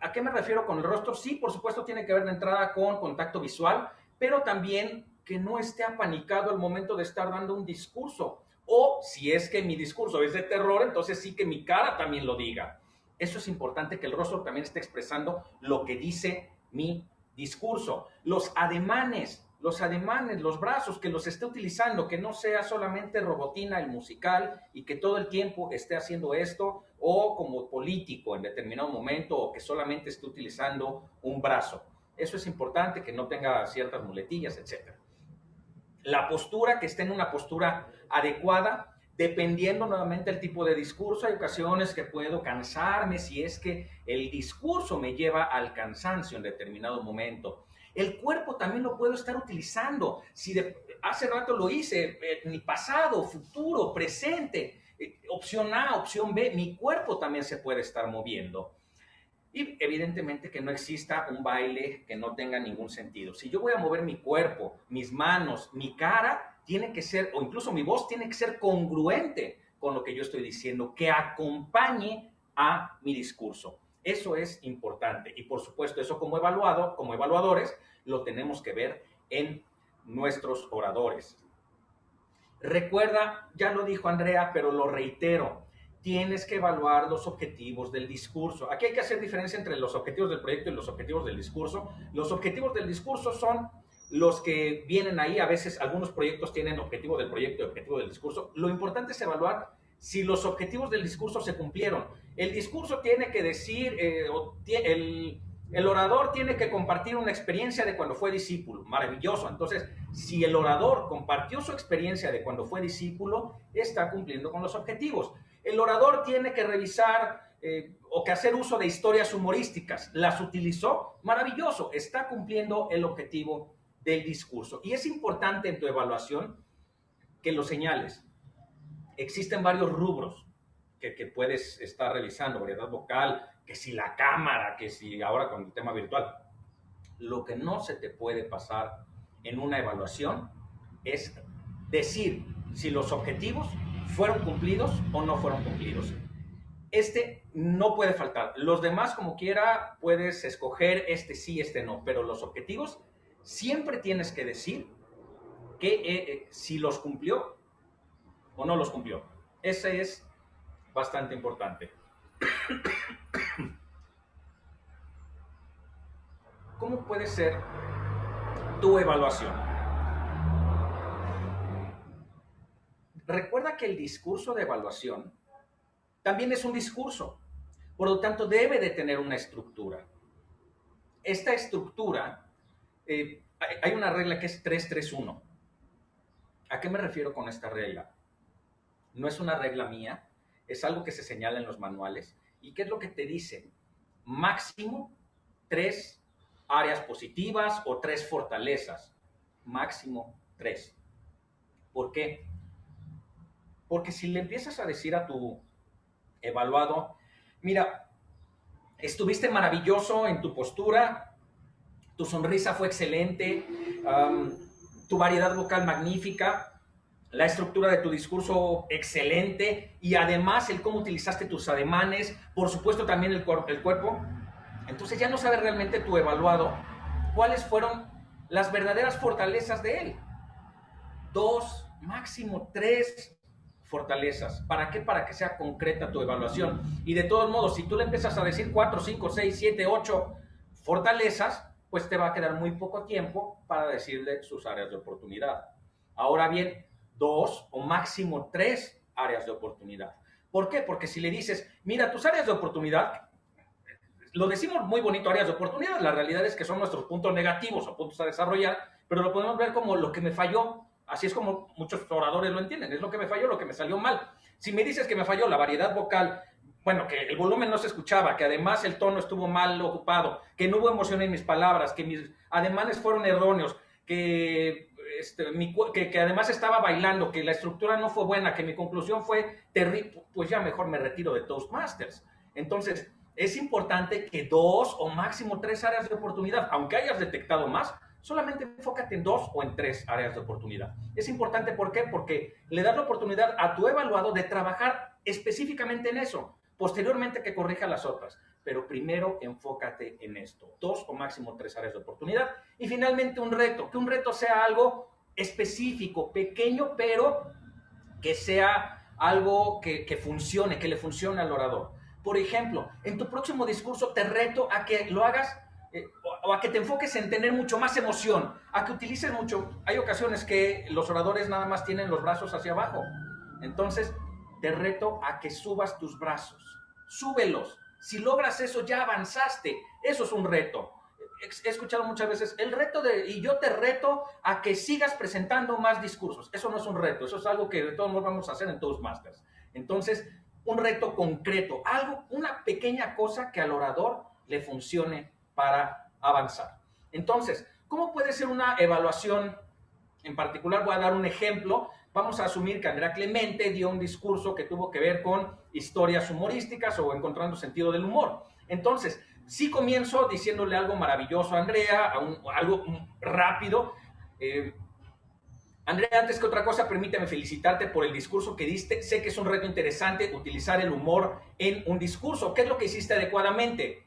Speaker 7: ¿A qué me refiero con el rostro? Sí, por supuesto tiene que ver de entrada con contacto visual, pero también que no esté apanicado al momento de estar dando un discurso. O si es que mi discurso es de terror, entonces sí que mi cara también lo diga. Eso es importante, que el rostro también esté expresando lo que dice mi discurso. Los ademanes, los brazos, que los esté utilizando, que no sea solamente robotina el musical y que todo el tiempo esté haciendo esto, o como político en determinado momento, o que solamente esté utilizando un brazo. Eso es importante, que no tenga ciertas muletillas, etc. La postura, que esté en una postura adecuada, dependiendo nuevamente del tipo de discurso. Hay ocasiones que puedo cansarme si es que el discurso me lleva al cansancio en determinado momento. El cuerpo también lo puedo estar utilizando. Si hace rato lo hice, mi pasado, futuro, presente, opción A, opción B, mi cuerpo también se puede estar moviendo. Y evidentemente que no exista un baile que no tenga ningún sentido. Si yo voy a mover mi cuerpo, mis manos, mi cara, tiene que ser, o incluso mi voz, tiene que ser congruente con lo que yo estoy diciendo, que acompañe a mi discurso. Eso es importante. Y por supuesto, eso como evaluadores, lo tenemos que ver en nuestros oradores. Recuerda, ya lo dijo Andrea, pero lo reitero, tienes que evaluar los objetivos del discurso. Aquí hay que hacer diferencia entre los objetivos del proyecto y los objetivos del discurso. Los objetivos del discurso son los que vienen ahí. A veces algunos proyectos tienen objetivo del proyecto y objetivo del discurso. Lo importante es evaluar si los objetivos del discurso se cumplieron. El discurso tiene que decir, el orador tiene que compartir una experiencia de cuando fue discípulo. Maravilloso. Entonces, si el orador compartió su experiencia de cuando fue discípulo, está cumpliendo con los objetivos. El orador tiene que revisar o que hacer uso de historias humorísticas. ¿Las utilizó? Maravilloso. Está cumpliendo el objetivo del discurso. Y es importante en tu evaluación que lo señales. Existen varios rubros que puedes estar revisando. Variedad vocal, que si la cámara, que si ahora con el tema virtual. Lo que no se te puede pasar en una evaluación es decir si los objetivos fueron cumplidos o no fueron cumplidos. Este no puede faltar. Los demás, como quiera, puedes escoger este sí, este no, pero los objetivos siempre tienes que decir que si los cumplió o no los cumplió. Ese es bastante importante. ¿Cómo puede ser tu evaluación? Recuerda que el discurso de evaluación también es un discurso, por lo tanto debe de tener una estructura. Esta estructura, hay una regla que es 3-3-1. ¿A qué me refiero con esta regla? No es una regla mía, es algo que se señala en los manuales. ¿Y qué es lo que te dice? Máximo 3 áreas positivas o 3 fortalezas. Máximo 3. ¿Por qué? Porque si le empiezas a decir a tu evaluado, mira, estuviste maravilloso en tu postura, tu sonrisa fue excelente, tu variedad vocal magnífica, la estructura de tu discurso excelente y además el cómo utilizaste tus ademanes, por supuesto también el cuerpo. Entonces ya no sabe realmente tu evaluado cuáles fueron las verdaderas fortalezas de él. 2, máximo 3 fortalezas. ¿Para qué? Para que sea concreta tu evaluación. Y de todos modos, si tú le empiezas a decir 4, 5, 6, 7, 8 fortalezas, pues te va a quedar muy poco tiempo para decirle sus áreas de oportunidad. Ahora bien, 2 o máximo 3 áreas de oportunidad. ¿Por qué? Porque si le dices, mira, tus áreas de oportunidad, lo decimos muy bonito, áreas de oportunidad, la realidad es que son nuestros puntos negativos o puntos a desarrollar, pero lo podemos ver como lo que me falló. Así es como muchos oradores lo entienden, es lo que me falló, lo que me salió mal. Si me dices que me falló la variedad vocal, bueno, que el volumen no se escuchaba, que además el tono estuvo mal ocupado, que no hubo emoción en mis palabras, que mis ademanes fueron erróneos, que además estaba bailando, que la estructura no fue buena, que mi conclusión fue terrible, pues ya mejor me retiro de Toastmasters. Entonces, es importante que 2 o máximo 3 áreas de oportunidad, aunque hayas detectado más, solamente enfócate en 2 o en 3 áreas de oportunidad. Es importante, ¿por qué? Porque le das la oportunidad a tu evaluado de trabajar específicamente en eso, posteriormente que corrija las otras, pero primero enfócate en esto, 2 o máximo 3 áreas de oportunidad. Y finalmente un reto, que un reto sea algo específico, pequeño, pero que sea algo que funcione, que le funcione al orador. Por ejemplo, en tu próximo discurso te reto a que lo hagas o a que te enfoques en tener mucho más emoción, a que utilices mucho. Hay ocasiones que los oradores nada más tienen los brazos hacia abajo. Entonces, te reto a que subas tus brazos. Súbelos. Si logras eso, ya avanzaste. Eso es un reto. He escuchado muchas veces el reto y yo te reto a que sigas presentando más discursos. Eso no es un reto, eso es algo que de todos modos vamos a hacer en Toastmasters. Entonces, un reto concreto, algo, una pequeña cosa que al orador le funcione para avanzar. Entonces, ¿cómo puede ser una evaluación? En particular, voy a dar un ejemplo. Vamos a asumir que Andrea Clemente dio un discurso que tuvo que ver con historias humorísticas o encontrando sentido del humor. Entonces, sí comienzo diciéndole algo maravilloso a Andrea, algo rápido. Andrea, antes que otra cosa, permíteme felicitarte por el discurso que diste. Sé que es un reto interesante utilizar el humor en un discurso. ¿Qué es lo que hiciste adecuadamente?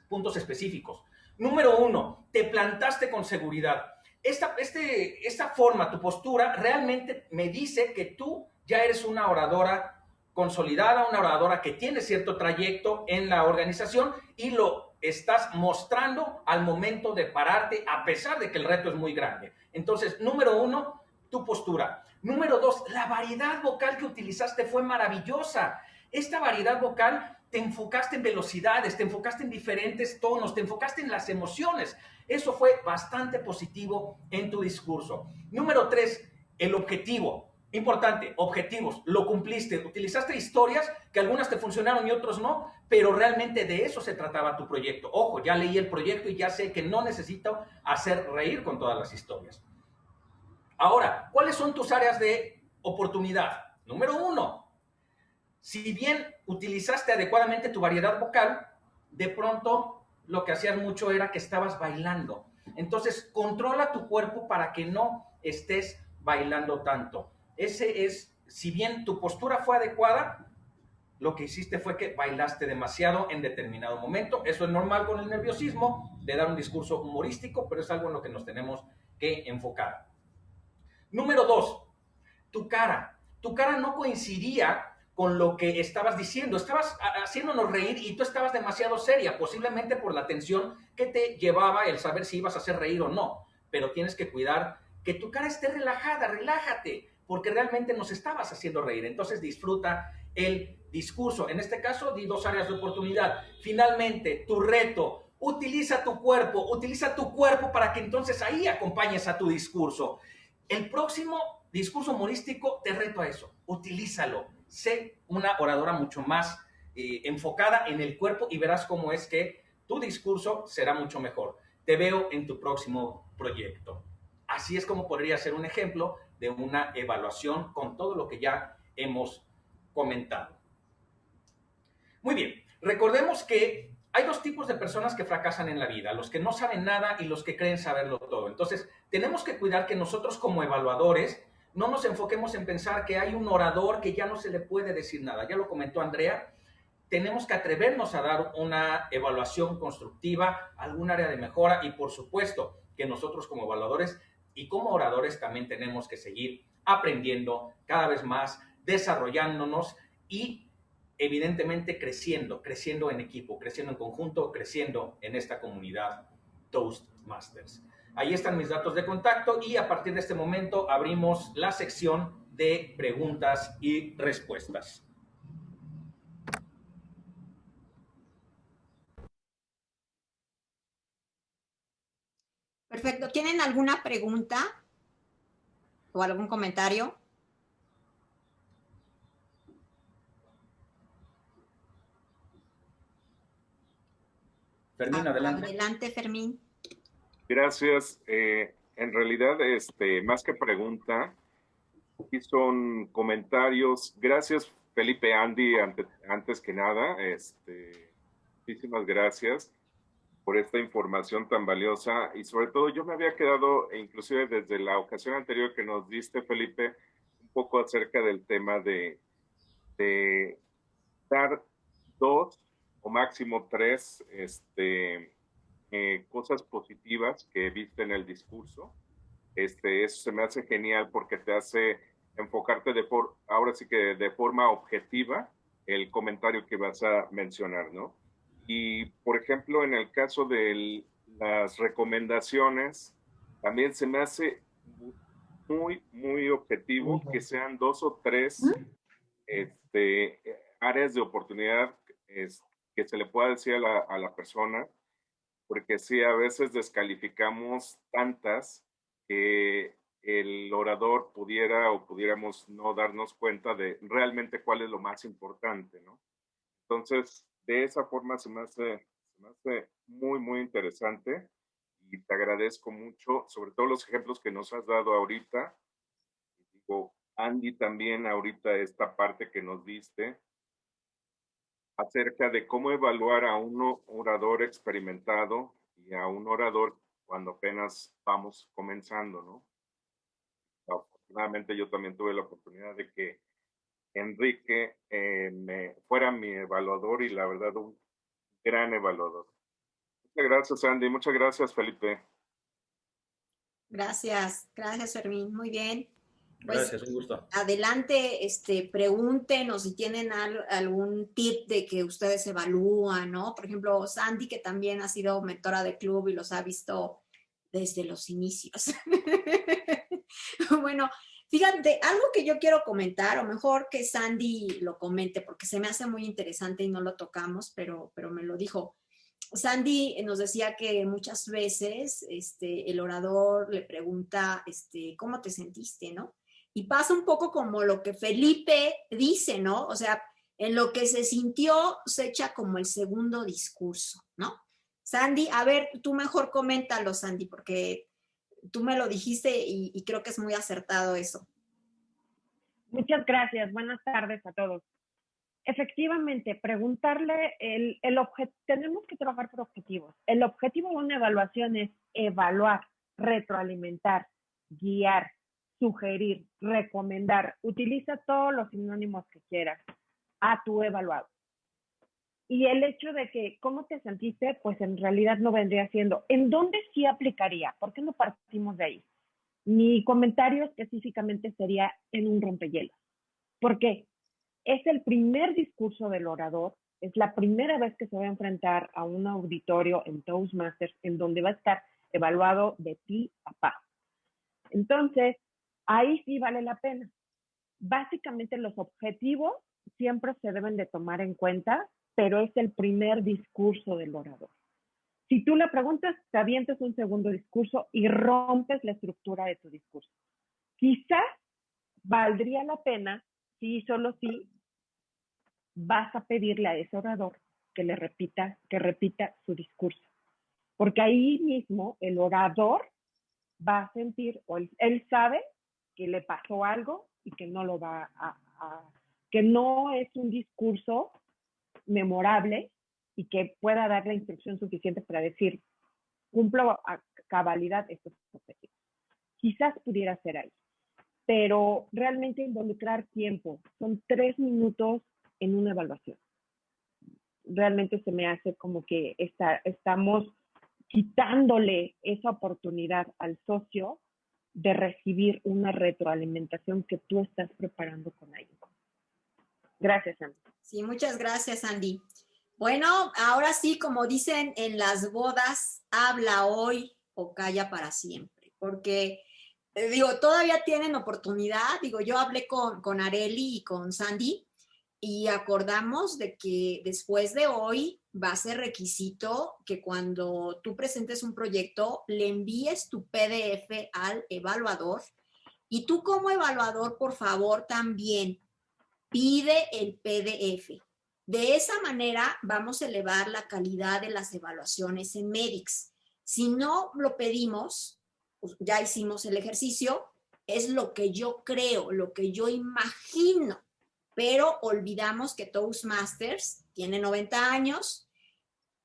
Speaker 7: Puntos específicos. Número 1, te plantaste con seguridad. Esta forma, tu postura, realmente me dice que tú ya eres una oradora consolidada, una oradora que tiene cierto trayecto en la organización y lo estás mostrando al momento de pararte, a pesar de que el reto es muy grande. Entonces, número 1, tu postura. Número 2, la variedad vocal que utilizaste fue maravillosa. Esta variedad vocal, te enfocaste en velocidades, te enfocaste en diferentes tonos, te enfocaste en las emociones. Eso fue bastante positivo en tu discurso. Número 3, el objetivo. Importante, objetivos, lo cumpliste. Utilizaste historias que algunas te funcionaron y otros no, pero realmente de eso se trataba tu proyecto. Ojo, ya leí el proyecto y ya sé que no necesito hacer reír con todas las historias. Ahora, ¿cuáles son tus áreas de oportunidad? Número 1, si bien utilizaste adecuadamente tu variedad vocal, de pronto lo que hacías mucho era que estabas bailando. Entonces, controla tu cuerpo para que no estés bailando tanto. Ese es, si bien tu postura fue adecuada, lo que hiciste fue que bailaste demasiado en determinado momento. Eso es normal con el nerviosismo, de dar un discurso humorístico, pero es algo en lo que nos tenemos que enfocar. Número 2, tu cara. Tu cara no coincidía con lo que estabas diciendo. Estabas haciéndonos reír y tú estabas demasiado seria, posiblemente por la tensión que te llevaba el saber si ibas a hacer reír o no. Pero tienes que cuidar que tu cara esté relajada, relájate, porque realmente nos estabas haciendo reír. Entonces disfruta el discurso. En este caso, di 2 áreas de oportunidad. Finalmente, tu reto. Utiliza tu cuerpo para que entonces ahí acompañes a tu discurso. El próximo discurso humorístico, te reto a eso. Utilízalo. Sé una oradora mucho más enfocada en el cuerpo y verás cómo es que tu discurso será mucho mejor. Te veo en tu próximo proyecto. Así es como podría ser un ejemplo de una evaluación con todo lo que ya hemos comentado. Muy bien, recordemos que hay 2 tipos de personas que fracasan en la vida, los que no saben nada y los que creen saberlo todo. Entonces, tenemos que cuidar que nosotros como evaluadores no nos enfoquemos en pensar que hay un orador que ya no se le puede decir nada. Ya lo comentó Andrea, tenemos que atrevernos a dar una evaluación constructiva, algún área de mejora y por supuesto que nosotros como evaluadores y como oradores también tenemos que seguir aprendiendo cada vez más, desarrollándonos y evidentemente creciendo en equipo, creciendo en conjunto, creciendo en esta comunidad Toastmasters. Ahí están mis datos de contacto y a partir de este momento abrimos la sección de preguntas y respuestas.
Speaker 1: Perfecto. ¿Tienen alguna pregunta o algún comentario?
Speaker 7: Fermín, adelante.
Speaker 1: Adelante, Fermín.
Speaker 3: Gracias. En realidad, más que pregunta, aquí son comentarios. Gracias, Felipe, Andy, antes que nada. Muchísimas gracias por esta información tan valiosa y sobre todo yo me había quedado, inclusive desde la ocasión anterior que nos diste, Felipe, un poco acerca del tema de dar 2 o máximo 3 cosas positivas que viste en el discurso. Eso se me hace genial porque te hace enfocarte ahora sí que de forma objetiva el comentario que vas a mencionar, ¿no? Y, por ejemplo, en el caso de las recomendaciones, también se me hace muy, muy objetivo que sean 2 o 3 áreas de oportunidad que se le pueda decir a la persona, porque sí, a veces descalificamos tantas que el orador pudiera o pudiéramos no darnos cuenta de realmente cuál es lo más importante, ¿no? Entonces, de esa forma se me hace muy, muy interesante y te agradezco mucho, sobre todo los ejemplos que nos has dado ahorita. Digo, Andy, también ahorita esta parte que nos diste acerca de cómo evaluar a un orador experimentado y a un orador cuando apenas vamos comenzando, ¿no? Afortunadamente yo también tuve la oportunidad de que Enrique fuera mi evaluador y la verdad un gran evaluador. Muchas gracias, Andy. Muchas gracias, Felipe.
Speaker 1: Gracias, gracias, Fermín. Muy bien. Pues,
Speaker 7: gracias, un gusto.
Speaker 1: Adelante, pregúntenos si tienen algún tip de que ustedes evalúan, ¿no? Por ejemplo, Sandy, que también ha sido mentora de club y los ha visto desde los inicios. Bueno, fíjate, algo que yo quiero comentar, o mejor que Sandy lo comente, porque se me hace muy interesante y no lo tocamos, pero me lo dijo. Sandy nos decía que muchas veces el orador le pregunta, ¿cómo te sentiste, no? Y pasa un poco como lo que Felipe dice, ¿no? O sea, en lo que se sintió se echa como el segundo discurso, ¿no? Sandy, a ver, tú mejor coméntalo, Sandy, porque tú me lo dijiste y creo que es muy acertado eso.
Speaker 8: Muchas gracias. Buenas tardes a todos. Efectivamente, preguntarle, tenemos que trabajar por objetivos. El objetivo de una evaluación es evaluar, retroalimentar, guiar, sugerir, recomendar. Utiliza todos los sinónimos que quieras a tu evaluado. Y el hecho de que, ¿cómo te sentiste? Pues en realidad no vendría siendo. ¿En dónde sí aplicaría? ¿Por qué no partimos de ahí? Mi comentario específicamente sería en un rompehielos. ¿Por qué? Es el primer discurso del orador, es la primera vez que se va a enfrentar a un auditorio en Toastmasters en donde va a estar evaluado de pi a pa. Entonces, ahí sí vale la pena. Básicamente los objetivos siempre se deben de tomar en cuenta, pero es el primer discurso del orador. Si tú le preguntas, te avientas un segundo discurso y rompes la estructura de tu discurso. Quizás valdría la pena, si solo si vas a pedirle a ese orador que repita su discurso. Porque ahí mismo el orador va a sentir, o él sabe que le pasó algo y que no lo va que no es un discurso memorable y que pueda dar la instrucción suficiente para decir, cumplo a cabalidad estos objetivos. Quizás pudiera ser ahí, pero realmente involucrar tiempo. Son 3 minutos en una evaluación. Realmente se me hace como que estamos quitándole esa oportunidad al socio de recibir una retroalimentación que tú estás preparando con alguien. Gracias, Andy.
Speaker 1: Sí, muchas gracias, Andy. Bueno, ahora sí, como dicen en las bodas, habla hoy o calla para siempre, porque todavía tienen oportunidad. Yo hablé con Areli y con Sandy y acordamos de que después de hoy va a ser requisito que cuando tú presentes un proyecto le envíes tu PDF al evaluador y tú como evaluador, por favor, también pide el PDF. De esa manera vamos a elevar la calidad de las evaluaciones en MEDIX. Si no lo pedimos, pues ya hicimos el ejercicio, es lo que yo creo, lo que yo imagino, pero olvidamos que Toastmasters tiene 90 años,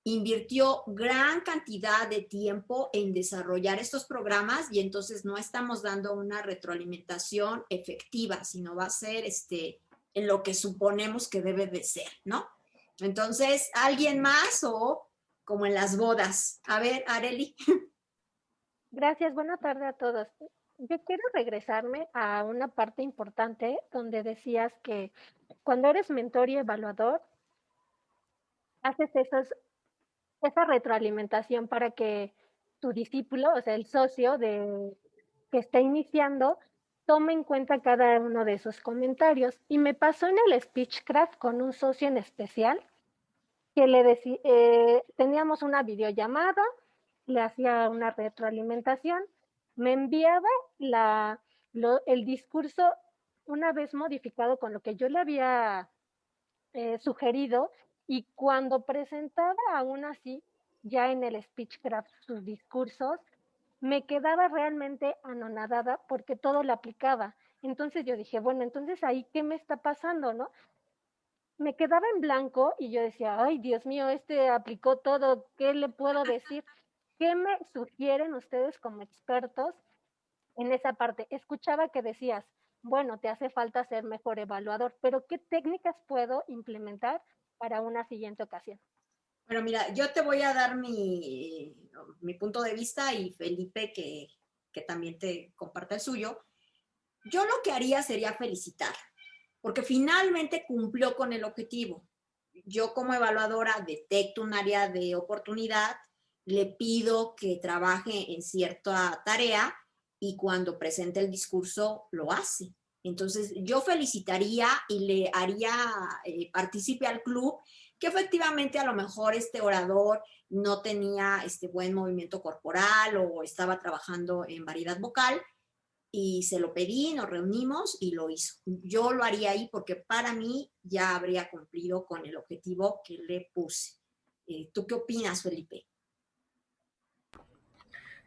Speaker 1: invirtió gran cantidad de tiempo en desarrollar estos programas y entonces no estamos dando una retroalimentación efectiva, sino va a ser en lo que suponemos que debe de ser, ¿no? Entonces, ¿alguien más o como en las bodas? A ver, Areli.
Speaker 5: Gracias, buena tarde a todos. yo quiero regresarme a una parte importante donde decías que cuando eres mentor y evaluador, haces esa retroalimentación para que tu discípulo, o sea, el socio que está iniciando, tome en cuenta cada uno de esos comentarios. Y me pasó en el Speechcraft con un socio en especial, que teníamos una videollamada, le hacía una retroalimentación, me enviaba el discurso una vez modificado con lo que yo le había sugerido, y cuando presentaba aún así ya en el Speechcraft sus discursos, me quedaba realmente anonadada porque todo lo aplicaba. Entonces yo dije, bueno, entonces ahí, ¿qué me está pasando, no? Me quedaba en blanco y yo decía, ay, Dios mío, aplicó todo, ¿qué le puedo decir? ¿Qué me sugieren ustedes como expertos en esa parte? Escuchaba que decías, bueno, te hace falta ser mejor evaluador, pero ¿qué técnicas puedo implementar para una siguiente ocasión?
Speaker 1: Bueno, mira, yo te voy a dar mi punto de vista y Felipe que también te comparta el suyo. Yo lo que haría sería felicitar, porque finalmente cumplió con el objetivo. Yo como evaluadora detecto un área de oportunidad, le pido que trabaje en cierta tarea y cuando presente el discurso lo hace. Entonces yo felicitaría y le haría partícipe al club que efectivamente a lo mejor este orador no tenía este buen movimiento corporal o estaba trabajando en variedad vocal, y se lo pedí, nos reunimos y lo hizo. Yo lo haría ahí porque para mí ya habría cumplido con el objetivo que le puse. ¿Tú qué opinas, Felipe?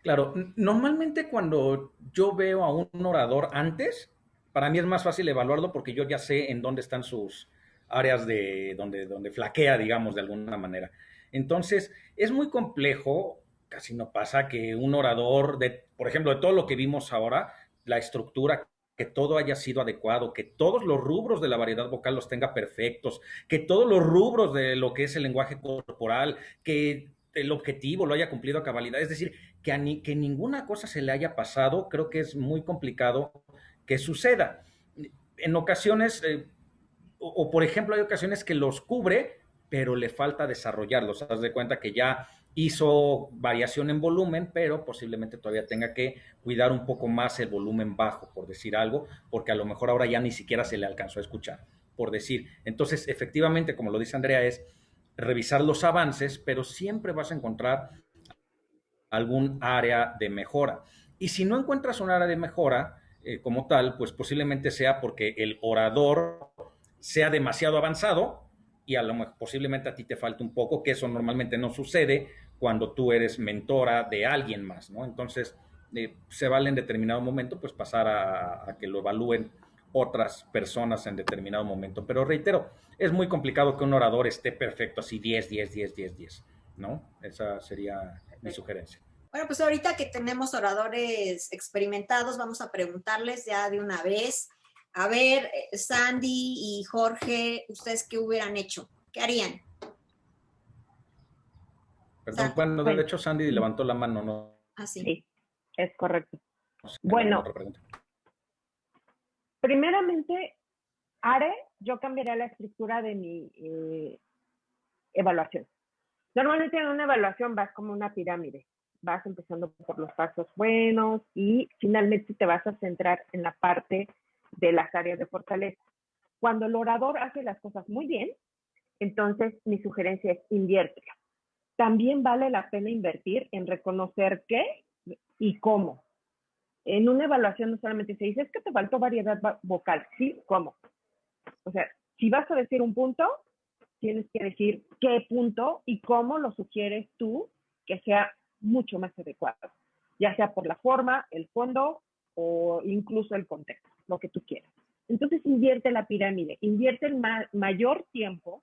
Speaker 7: Claro, normalmente cuando yo veo a un orador antes, para mí es más fácil evaluarlo porque yo ya sé en dónde están sus áreas de donde flaquea, digamos, de alguna manera. Entonces, es muy complejo, casi no pasa que un orador, por ejemplo, de todo lo que vimos ahora, la estructura, que todo haya sido adecuado, que todos los rubros de la variedad vocal los tenga perfectos, que todos los rubros de lo que es el lenguaje corporal, que el objetivo lo haya cumplido a cabalidad. Es decir, que ninguna cosa se le haya pasado, creo que es muy complicado que suceda. En ocasiones, por ejemplo, hay ocasiones que los cubre, pero le falta desarrollarlos. Haz de cuenta que ya hizo variación en volumen, pero posiblemente todavía tenga que cuidar un poco más el volumen bajo, por decir algo, porque a lo mejor ahora ya ni siquiera se le alcanzó a escuchar, por decir. Entonces, efectivamente, como lo dice Andrea, es revisar los avances, pero siempre vas a encontrar algún área de mejora. Y si no encuentras un área de mejora como tal, pues posiblemente sea porque el orador sea demasiado avanzado y a lo mejor posiblemente a ti te falte un poco, que eso normalmente no sucede cuando tú eres mentora de alguien más, ¿no? Entonces, se vale en determinado momento pues pasar a que lo evalúen otras personas en determinado momento. Pero reitero, es muy complicado que un orador esté perfecto así 10, 10, 10, 10, 10, ¿no? Esa sería mi sugerencia.
Speaker 1: Bueno, pues ahorita que tenemos oradores experimentados, vamos a preguntarles ya de una vez. A ver, Sandy y Jorge, ¿ustedes qué hubieran hecho? ¿Qué harían?
Speaker 7: Perdón, bueno, de hecho Sandy levantó la mano, ¿no?
Speaker 1: Ah, sí.
Speaker 8: Sí, es correcto.
Speaker 7: No sé,
Speaker 8: Bueno,
Speaker 7: otra pregunta.
Speaker 8: Primeramente, yo cambiaría la estructura de mi evaluación. Normalmente en una evaluación vas como una pirámide. Vas empezando por los pasos buenos y finalmente te vas a centrar en la parte de las áreas de fortaleza. Cuando el orador hace las cosas muy bien, entonces mi sugerencia es inviértela. También vale la pena invertir en reconocer qué y cómo. En una evaluación no solamente se dice, es que te faltó variedad vocal. ¿Sí? ¿Cómo? O sea, si vas a decir un punto, tienes que decir qué punto y cómo lo sugieres tú que sea mucho más adecuado, ya sea por la forma, el fondo o incluso el contexto, lo que tú quieras. Entonces invierte la pirámide, invierte el mayor tiempo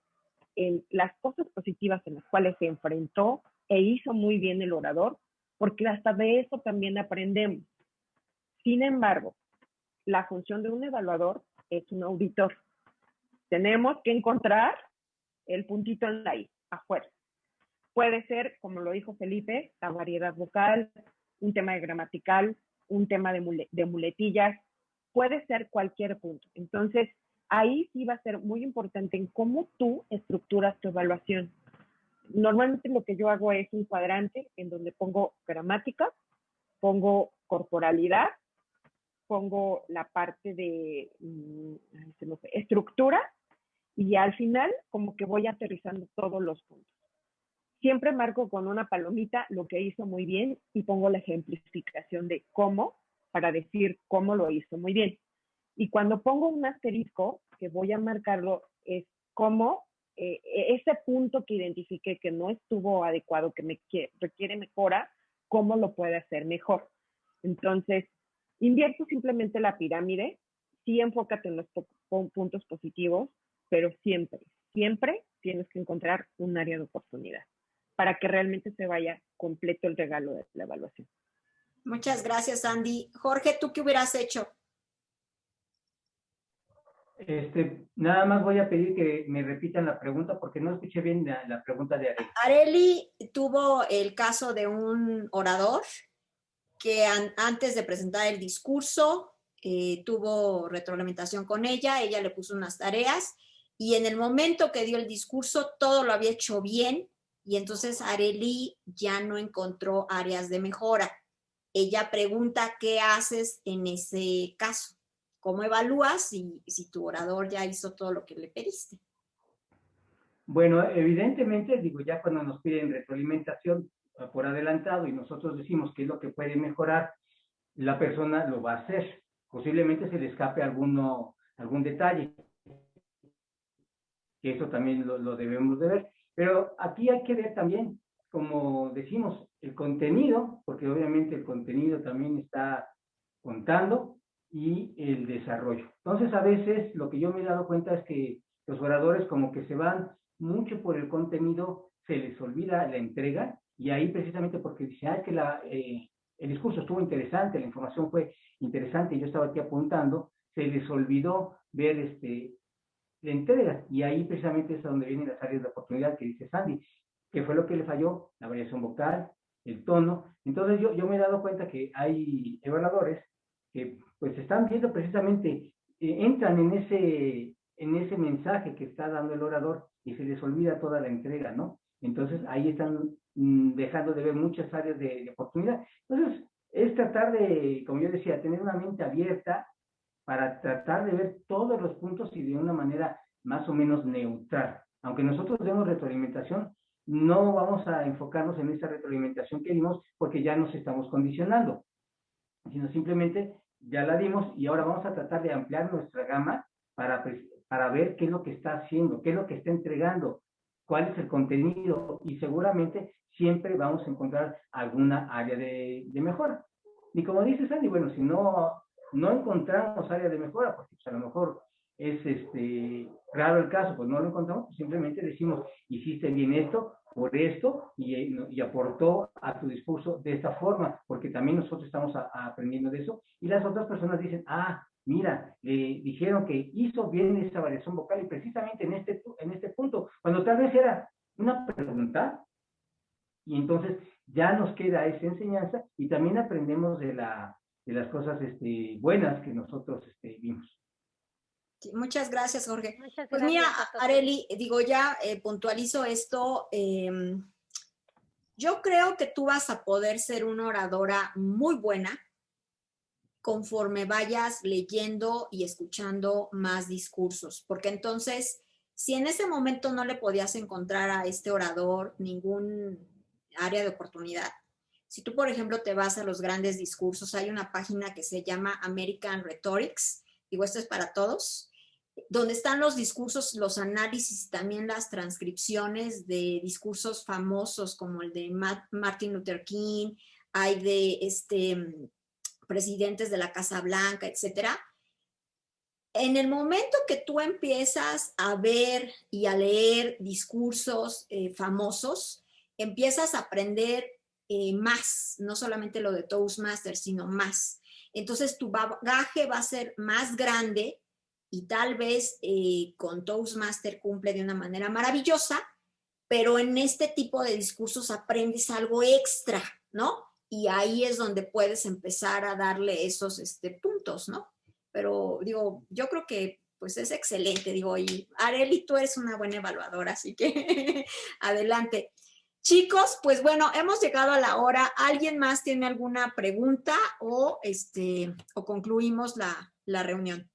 Speaker 8: en las cosas positivas en las cuales se enfrentó e hizo muy bien el orador, porque hasta de eso también aprendemos. Sin embargo, la función de un evaluador es un auditor. Tenemos que encontrar el puntito en la I, afuera. Puede ser, como lo dijo Felipe, la variedad vocal, un tema gramatical, un tema de muletillas, puede ser cualquier punto. Entonces, ahí sí va a ser muy importante en cómo tú estructuras tu evaluación. Normalmente lo que yo hago es un cuadrante en donde pongo gramática, pongo corporalidad, pongo la parte de estructura y al final como que voy aterrizando todos los puntos. Siempre marco con una palomita lo que hizo muy bien y pongo la ejemplificación de cómo para decir cómo lo hizo muy bien. Y cuando pongo un asterisco, que voy a marcarlo, es cómo ese punto que identifiqué que no estuvo adecuado, que requiere mejora, cómo lo puede hacer mejor. Entonces, invierto simplemente la pirámide, sí enfócate en los puntos positivos, pero siempre tienes que encontrar un área de oportunidad para que realmente se vaya completo el regalo de la evaluación.
Speaker 1: Muchas gracias, Andy. Jorge, ¿tú qué hubieras hecho?
Speaker 6: Nada más voy a pedir que me repitan la pregunta porque no escuché bien la pregunta de Arely.
Speaker 1: Arely tuvo el caso de un orador que antes de presentar el discurso tuvo retroalimentación con ella le puso unas tareas y en el momento que dio el discurso todo lo había hecho bien y entonces Arely ya no encontró áreas de mejora. Ella pregunta qué haces en ese caso. ¿Cómo evalúas si tu orador ya hizo todo lo que le pediste?
Speaker 6: Bueno, evidentemente, digo, ya cuando nos piden retroalimentación por adelantado y nosotros decimos qué es lo que puede mejorar, la persona lo va a hacer. Posiblemente se le escape algún detalle, que eso también lo debemos de ver. Pero aquí hay que ver también, como decimos, el contenido, porque obviamente el contenido también está contando, y el desarrollo. Entonces, a veces lo que yo me he dado cuenta es que los oradores como que se van mucho por el contenido, se les olvida la entrega, y ahí precisamente porque dicen, es que el discurso estuvo interesante, la información fue interesante, y yo estaba aquí apuntando, se les olvidó ver la entrega, y ahí precisamente es a donde vienen las áreas de oportunidad que dice Sandy, que fue lo que le falló, la variación vocal, el tono. Entonces yo me he dado cuenta que hay evaluadores que pues están viendo precisamente, entran en ese mensaje que está dando el orador y se les olvida toda la entrega, ¿no? Entonces ahí están dejando de ver muchas áreas de oportunidad. Entonces es tratar de, como yo decía, tener una mente abierta para tratar de ver todos los puntos y de una manera más o menos neutral. Aunque nosotros demos retroalimentación, no vamos a enfocarnos en esa retroalimentación que dimos porque ya nos estamos condicionando, sino simplemente ya la dimos y ahora vamos a tratar de ampliar nuestra gama para ver qué es lo que está haciendo, qué es lo que está entregando, cuál es el contenido y seguramente siempre vamos a encontrar alguna área de mejora. Y como dice Sandy, bueno, si no encontramos área de mejora, porque pues a lo mejor es raro el caso, pues no lo encontramos, pues simplemente decimos, hiciste bien esto, por esto, y aportó a tu discurso de esta forma, porque también nosotros estamos aprendiendo de eso, y las otras personas dicen, mira, dijeron que hizo bien esa variación vocal, y precisamente en este punto, cuando tal vez era una pregunta, y entonces ya nos queda esa enseñanza, y también aprendemos de las cosas buenas que nosotros vimos.
Speaker 1: Sí, muchas gracias, Jorge.
Speaker 5: Muchas
Speaker 1: pues
Speaker 5: gracias
Speaker 1: mira,
Speaker 5: a todos.
Speaker 1: Arely, digo ya puntualizo esto. Yo creo que tú vas a poder ser una oradora muy buena conforme vayas leyendo y escuchando más discursos, porque entonces, si en ese momento no le podías encontrar a este orador ningún área de oportunidad, si tú, por ejemplo, te vas a los grandes discursos, hay una página que se llama American Rhetorics, digo, esto es para todos, donde están los discursos, los análisis y también las transcripciones de discursos famosos como el de Martin Luther King, hay de presidentes de la Casa Blanca, etcétera. En el momento que tú empiezas a ver y a leer discursos famosos, empiezas a aprender más, no solamente lo de Toastmasters, sino más. Entonces tu bagaje va a ser más grande y tal vez con Toastmaster cumple de una manera maravillosa, pero en este tipo de discursos aprendes algo extra, ¿no? y ahí es donde puedes empezar a darle esos puntos, ¿no? Pero digo, yo creo que pues es excelente, digo, y Arely, tú eres una buena evaluadora, así que adelante. Chicos, pues bueno, hemos llegado a la hora. ¿Alguien más tiene alguna pregunta o concluimos la reunión?